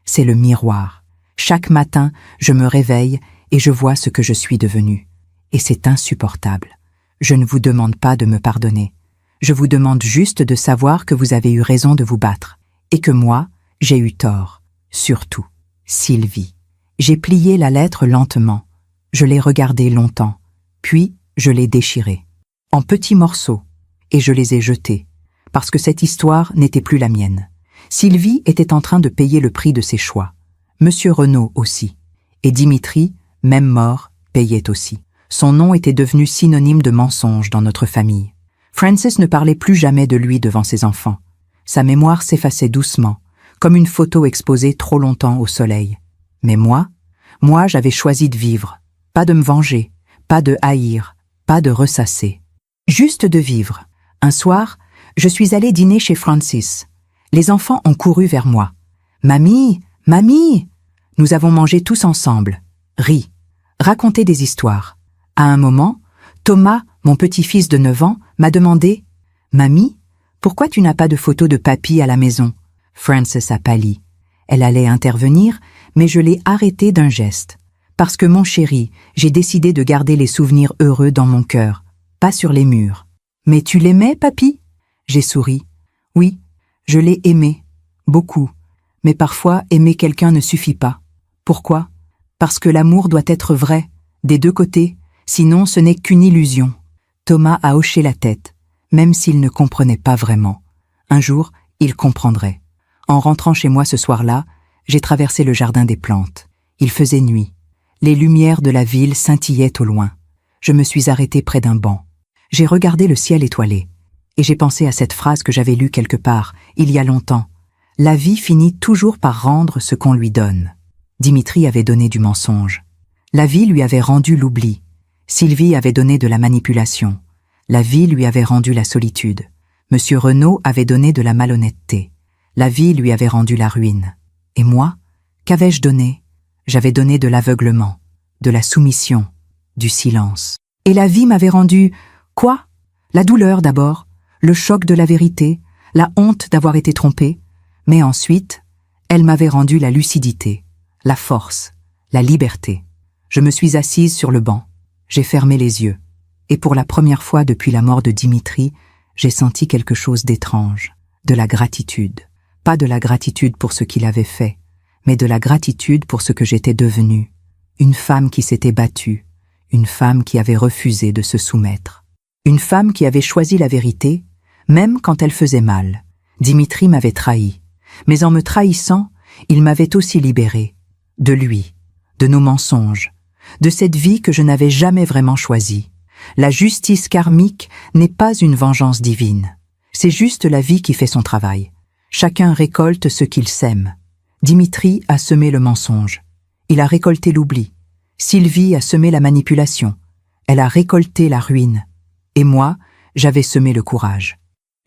C'est le miroir. Chaque matin, je me réveille et je vois ce que je suis devenue. Et c'est insupportable. Je ne vous demande pas de me pardonner. Je vous demande juste de savoir que vous avez eu raison de vous battre. Et que moi, j'ai eu tort. Surtout, Sylvie. J'ai plié la lettre lentement. Je l'ai regardée longtemps. Puis, Je l'ai déchiré, en petits morceaux, et je les ai jetés, parce que cette histoire n'était plus la mienne. Sylvie était en train de payer le prix de ses choix. Monsieur Renaud aussi. Et Dimitri, même mort, payait aussi. Son nom était devenu synonyme de mensonge dans notre famille. Frances ne parlait plus jamais de lui devant ses enfants. Sa mémoire s'effaçait doucement, comme une photo exposée trop longtemps au soleil. Mais moi, j'avais choisi de vivre, pas de me venger, pas de haïr, pas de ressasser. Juste de vivre. Un soir, je suis allée dîner chez Francis. Les enfants ont couru vers moi. « Mamie, mamie !» Nous avons mangé tous ensemble, ri, raconté des histoires. À un moment, Thomas, mon petit-fils de 9 ans, m'a demandé « Mamie, pourquoi tu n'as pas de photo de papy à la maison ?» Frances a pâli. Elle allait intervenir, mais je l'ai arrêtée d'un geste. Parce que mon chéri, j'ai décidé de garder les souvenirs heureux dans mon cœur, pas sur les murs. « Mais tu l'aimais, papy ?» J'ai souri. « Oui, je l'ai aimé, beaucoup. Mais parfois, aimer quelqu'un ne suffit pas. Pourquoi? Parce que l'amour doit être vrai, des deux côtés, sinon ce n'est qu'une illusion. » Thomas a hoché la tête, même s'il ne comprenait pas vraiment. Un jour, il comprendrait. En rentrant chez moi ce soir-là, j'ai traversé le jardin des plantes. Il faisait nuit. Les lumières de la ville scintillaient au loin. Je me suis arrêtée près d'un banc. J'ai regardé le ciel étoilé. Et j'ai pensé à cette phrase que j'avais lue quelque part, il y a longtemps. La vie finit toujours par rendre ce qu'on lui donne. Dimitri avait donné du mensonge. La vie lui avait rendu l'oubli. Sylvie avait donné de la manipulation. La vie lui avait rendu la solitude. Monsieur Renaud avait donné de la malhonnêteté. La vie lui avait rendu la ruine. Et moi, qu'avais-je donné? J'avais donné de l'aveuglement, de la soumission, du silence. Et la vie m'avait rendu, quoi? La douleur d'abord, le choc de la vérité, la honte d'avoir été trompée. Mais ensuite, elle m'avait rendu la lucidité, la force, la liberté. Je me suis assise sur le banc. J'ai fermé les yeux. Et pour la première fois depuis la mort de Dimitri, j'ai senti quelque chose d'étrange, de la gratitude. Pas de la gratitude pour ce qu'il avait fait, mais de la gratitude pour ce que j'étais devenue. Une femme qui s'était battue, une femme qui avait refusé de se soumettre. Une femme qui avait choisi la vérité, même quand elle faisait mal. Dimitri m'avait trahi, mais en me trahissant, il m'avait aussi libérée. De lui, de nos mensonges, de cette vie que je n'avais jamais vraiment choisie. La justice karmique n'est pas une vengeance divine. C'est juste la vie qui fait son travail. Chacun récolte ce qu'il sème. Dimitri a semé le mensonge. Il a récolté l'oubli. Sylvie a semé la manipulation. Elle a récolté la ruine. Et moi, j'avais semé le courage.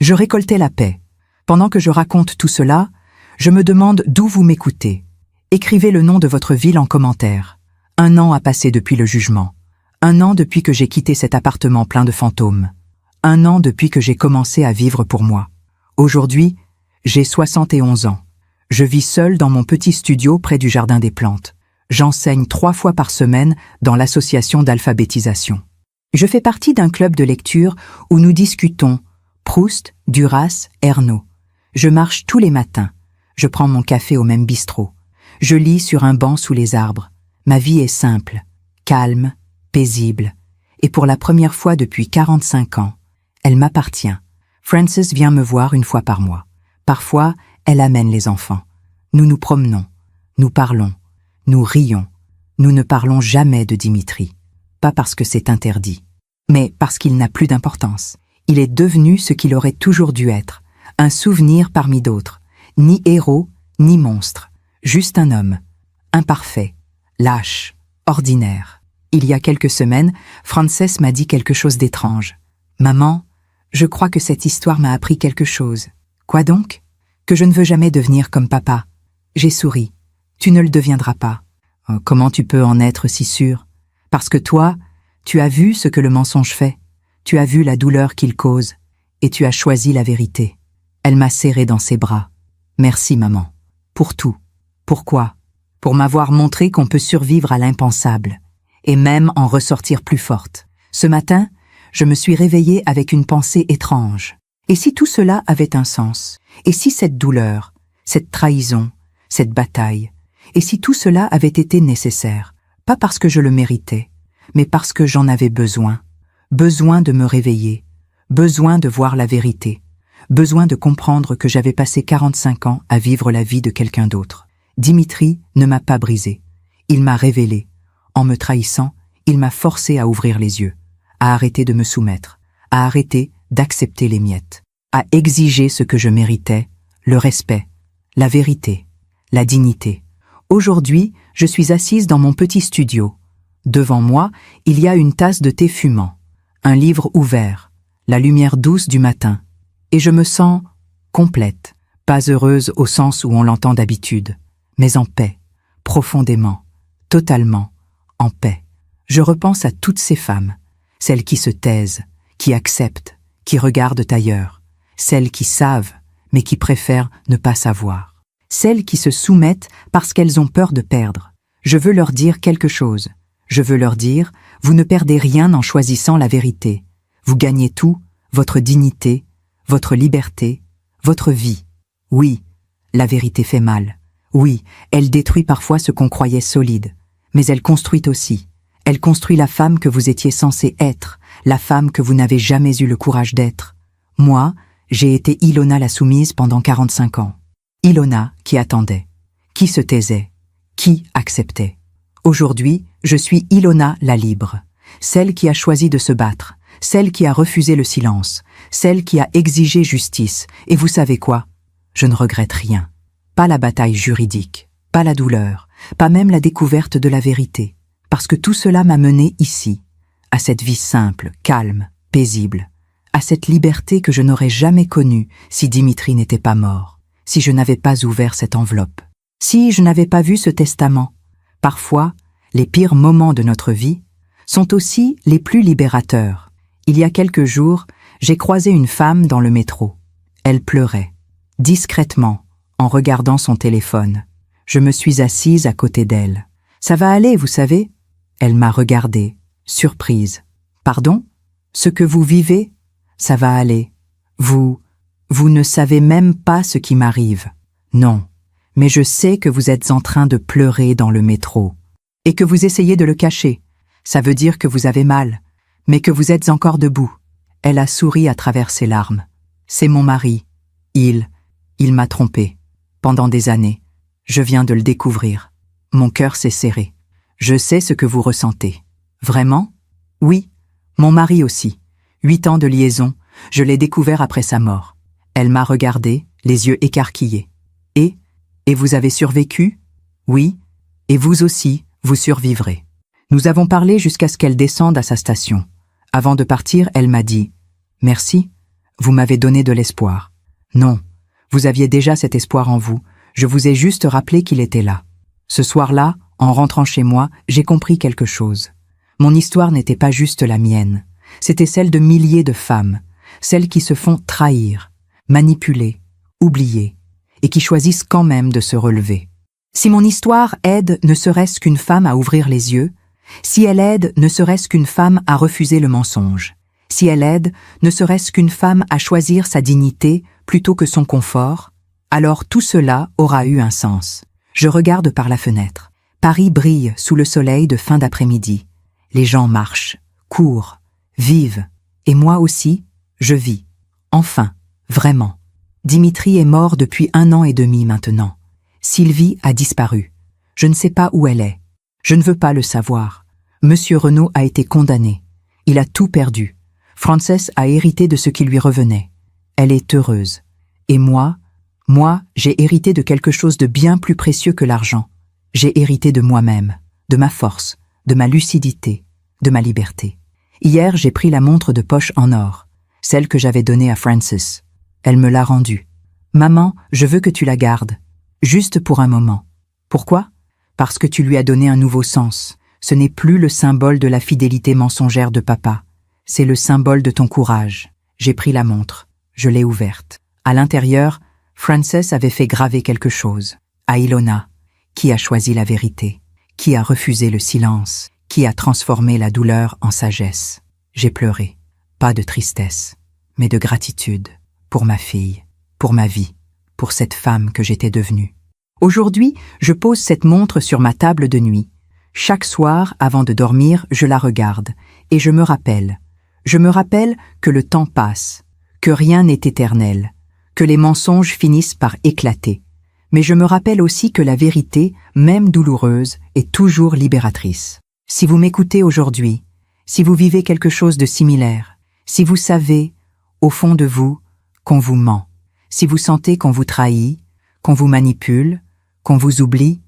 Je récoltais la paix. Pendant que je raconte tout cela, je me demande d'où vous m'écoutez. Écrivez le nom de votre ville en commentaire. 1 an a passé depuis le jugement. 1 an depuis que j'ai quitté cet appartement plein de fantômes. 1 an depuis que j'ai commencé à vivre pour moi. Aujourd'hui, j'ai 71 ans. Je vis seul dans mon petit studio près du jardin des plantes. J'enseigne 3 fois par semaine dans l'association d'alphabétisation. Je fais partie d'un club de lecture où nous discutons Proust, Duras, Ernaud. Je marche tous les matins. Je prends mon café au même bistrot. Je lis sur un banc sous les arbres. Ma vie est simple, calme, paisible. Et pour la première fois depuis 45 ans, elle m'appartient. Frances vient me voir 1 fois par mois. Parfois, elle amène les enfants. Nous nous promenons, nous parlons, nous rions. Nous ne parlons jamais de Dimitri. Pas parce que c'est interdit, mais parce qu'il n'a plus d'importance. Il est devenu ce qu'il aurait toujours dû être, un souvenir parmi d'autres, ni héros, ni monstre, juste un homme, imparfait, lâche, ordinaire. Il y a quelques semaines, Frances m'a dit quelque chose d'étrange. « Maman, je crois que cette histoire m'a appris quelque chose. » « Quoi donc ? » « Que je ne veux jamais devenir comme papa. » J'ai souri. « Tu ne le deviendras pas. » « Comment tu peux en être si sûr ? Parce que toi, tu as vu ce que le mensonge fait. Tu as vu la douleur qu'il cause. Et tu as choisi la vérité. » Elle m'a serré dans ses bras. « Merci, maman. Pour tout. Pourquoi ? Pour m'avoir montré qu'on peut survivre à l'impensable. Et même en ressortir plus forte. Ce matin, je me suis réveillée avec une pensée étrange. Et si tout cela avait un sens ? Et si cette douleur, cette trahison, cette bataille, et si tout cela avait été nécessaire, pas parce que je le méritais, mais parce que j'en avais besoin, besoin de me réveiller, besoin de voir la vérité, besoin de comprendre que j'avais passé 45 ans à vivre la vie de quelqu'un d'autre. Dimitri ne m'a pas brisé, il m'a révélé. En me trahissant, il m'a forcé à ouvrir les yeux, à arrêter de me soumettre, à arrêter d'accepter les miettes, à exiger ce que je méritais, le respect, la vérité, la dignité. Aujourd'hui, je suis assise dans mon petit studio. Devant moi, il y a une tasse de thé fumant, un livre ouvert, la lumière douce du matin, et je me sens complète, pas heureuse au sens où on l'entend d'habitude, mais en paix, profondément, totalement, en paix. Je repense à toutes ces femmes, celles qui se taisent, qui acceptent, qui regardent ailleurs, celles qui savent, mais qui préfèrent ne pas savoir, celles qui se soumettent parce qu'elles ont peur de perdre. Je veux leur dire quelque chose. Je veux leur dire, vous ne perdez rien en choisissant la vérité. Vous gagnez tout, votre dignité, votre liberté, votre vie. Oui, la vérité fait mal. Oui, elle détruit parfois ce qu'on croyait solide. Mais elle construit aussi. Elle construit la femme que vous étiez censée être, la femme que vous n'avez jamais eu le courage d'être. Moi, j'ai été Ilona la soumise pendant 45 ans. Ilona qui attendait, qui se taisait, qui acceptait. Aujourd'hui, je suis Ilona la libre, celle qui a choisi de se battre, celle qui a refusé le silence, celle qui a exigé justice. Et vous savez quoi? Je ne regrette rien. Pas la bataille juridique, pas la douleur, pas même la découverte de la vérité. Parce que tout cela m'a mené ici, à cette vie simple, calme, paisible, à cette liberté que je n'aurais jamais connue si Dimitri n'était pas mort, si je n'avais pas ouvert cette enveloppe, si je n'avais pas vu ce testament. Parfois, les pires moments de notre vie sont aussi les plus libérateurs. Il y a quelques jours, j'ai croisé une femme dans le métro. Elle pleurait, discrètement, en regardant son téléphone. Je me suis assise à côté d'elle. « Ça va aller, vous savez ?» Elle m'a regardée, surprise. « Pardon? Ce que vous vivez, ça va aller. Vous ne savez même pas ce qui m'arrive. Non, mais je sais que vous êtes en train de pleurer dans le métro. Et que vous essayez de le cacher. Ça veut dire que vous avez mal, mais que vous êtes encore debout. » Elle a souri à travers ses larmes. « C'est mon mari. Il m'a trompée. Pendant des années. Je viens de le découvrir. Mon cœur s'est serré. Je sais ce que vous ressentez. Vraiment? Oui, mon mari aussi. 8 ans de liaison, je l'ai découvert après sa mort. Elle m'a regardé, les yeux écarquillés. Et vous avez survécu? Oui, et vous aussi, vous survivrez. Nous avons parlé jusqu'à ce qu'elle descende à sa station. Avant de partir, elle m'a dit « Merci, vous m'avez donné de l'espoir. » Non, vous aviez déjà cet espoir en vous, je vous ai juste rappelé qu'il était là. Ce soir-là, en rentrant chez moi, j'ai compris quelque chose. Mon histoire n'était pas juste la mienne, c'était celle de milliers de femmes, celles qui se font trahir, manipuler, oublier, et qui choisissent quand même de se relever. Si mon histoire aide ne serait-ce qu'une femme à ouvrir les yeux, si elle aide ne serait-ce qu'une femme à refuser le mensonge, si elle aide ne serait-ce qu'une femme à choisir sa dignité plutôt que son confort, alors tout cela aura eu un sens. Je regarde par la fenêtre. Paris brille sous le soleil de fin d'après-midi. Les gens marchent, courent, vivent. Et moi aussi, je vis. Enfin, vraiment. Dimitri est mort depuis 1 an et demi maintenant. Sylvie a disparu. Je ne sais pas où elle est. Je ne veux pas le savoir. Monsieur Renaud a été condamné. Il a tout perdu. Frances a hérité de ce qui lui revenait. Elle est heureuse. Et moi, j'ai hérité de quelque chose de bien plus précieux que l'argent. J'ai hérité de moi-même, de ma force, de ma lucidité, de ma liberté. Hier, j'ai pris la montre de poche en or, celle que j'avais donnée à Frances. Elle me l'a rendue. « Maman, je veux que tu la gardes, juste pour un moment. » Pourquoi? Parce que tu lui as donné un nouveau sens. Ce n'est plus le symbole de la fidélité mensongère de papa. C'est le symbole de ton courage. J'ai pris la montre. Je l'ai ouverte. À l'intérieur, Frances avait fait graver quelque chose. À Ilona, qui a choisi la vérité, qui a refusé le silence, qui a transformé la douleur en sagesse. J'ai pleuré. Pas de tristesse, mais de gratitude. Pour ma fille, pour ma vie, pour cette femme que j'étais devenue. Aujourd'hui, je pose cette montre sur ma table de nuit. Chaque soir, avant de dormir, je la regarde et je me rappelle. Je me rappelle que le temps passe, que rien n'est éternel, que les mensonges finissent par éclater. Mais je me rappelle aussi que la vérité, même douloureuse, est toujours libératrice. Si vous m'écoutez aujourd'hui, si vous vivez quelque chose de similaire, si vous savez, au fond de vous, qu'on vous ment, si vous sentez qu'on vous trahit, qu'on vous manipule, qu'on vous oublie,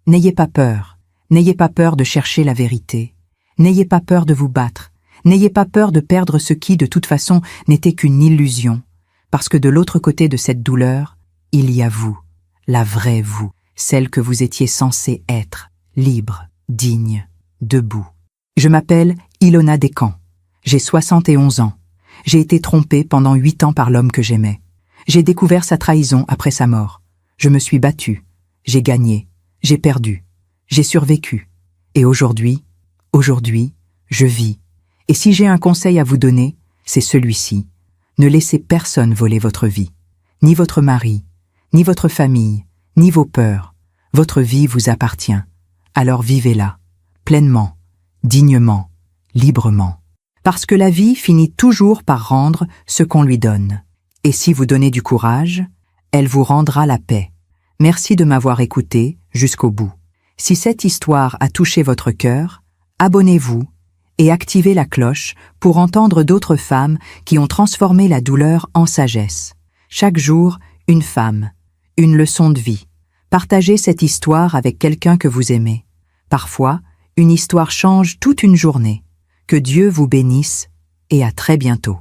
n'ayez pas peur. N'ayez pas peur de chercher la vérité. N'ayez pas peur de vous battre. N'ayez pas peur de perdre ce qui, de toute façon, n'était qu'une illusion. Parce que de l'autre côté de cette douleur, il y a vous, la vraie vous, celle que vous étiez censé être, libre, digne, debout. Je m'appelle Ilona Descamps. J'ai 71 ans. J'ai été trompée pendant 8 ans par l'homme que j'aimais. J'ai découvert sa trahison après sa mort. Je me suis battue. J'ai gagné. J'ai perdu. J'ai survécu. Et aujourd'hui, je vis. Et si j'ai un conseil à vous donner, c'est celui-ci. Ne laissez personne voler votre vie. Ni votre mari, ni votre famille, ni vos peurs. Votre vie vous appartient. Alors vivez-la, pleinement, dignement, librement. Parce que la vie finit toujours par rendre ce qu'on lui donne. Et si vous donnez du courage, elle vous rendra la paix. Merci de m'avoir écouté jusqu'au bout. Si cette histoire a touché votre cœur, abonnez-vous et activez la cloche pour entendre d'autres femmes qui ont transformé la douleur en sagesse. Chaque jour, une femme, une leçon de vie. Partagez cette histoire avec quelqu'un que vous aimez. Parfois, une histoire change toute une journée. Que Dieu vous bénisse et à très bientôt.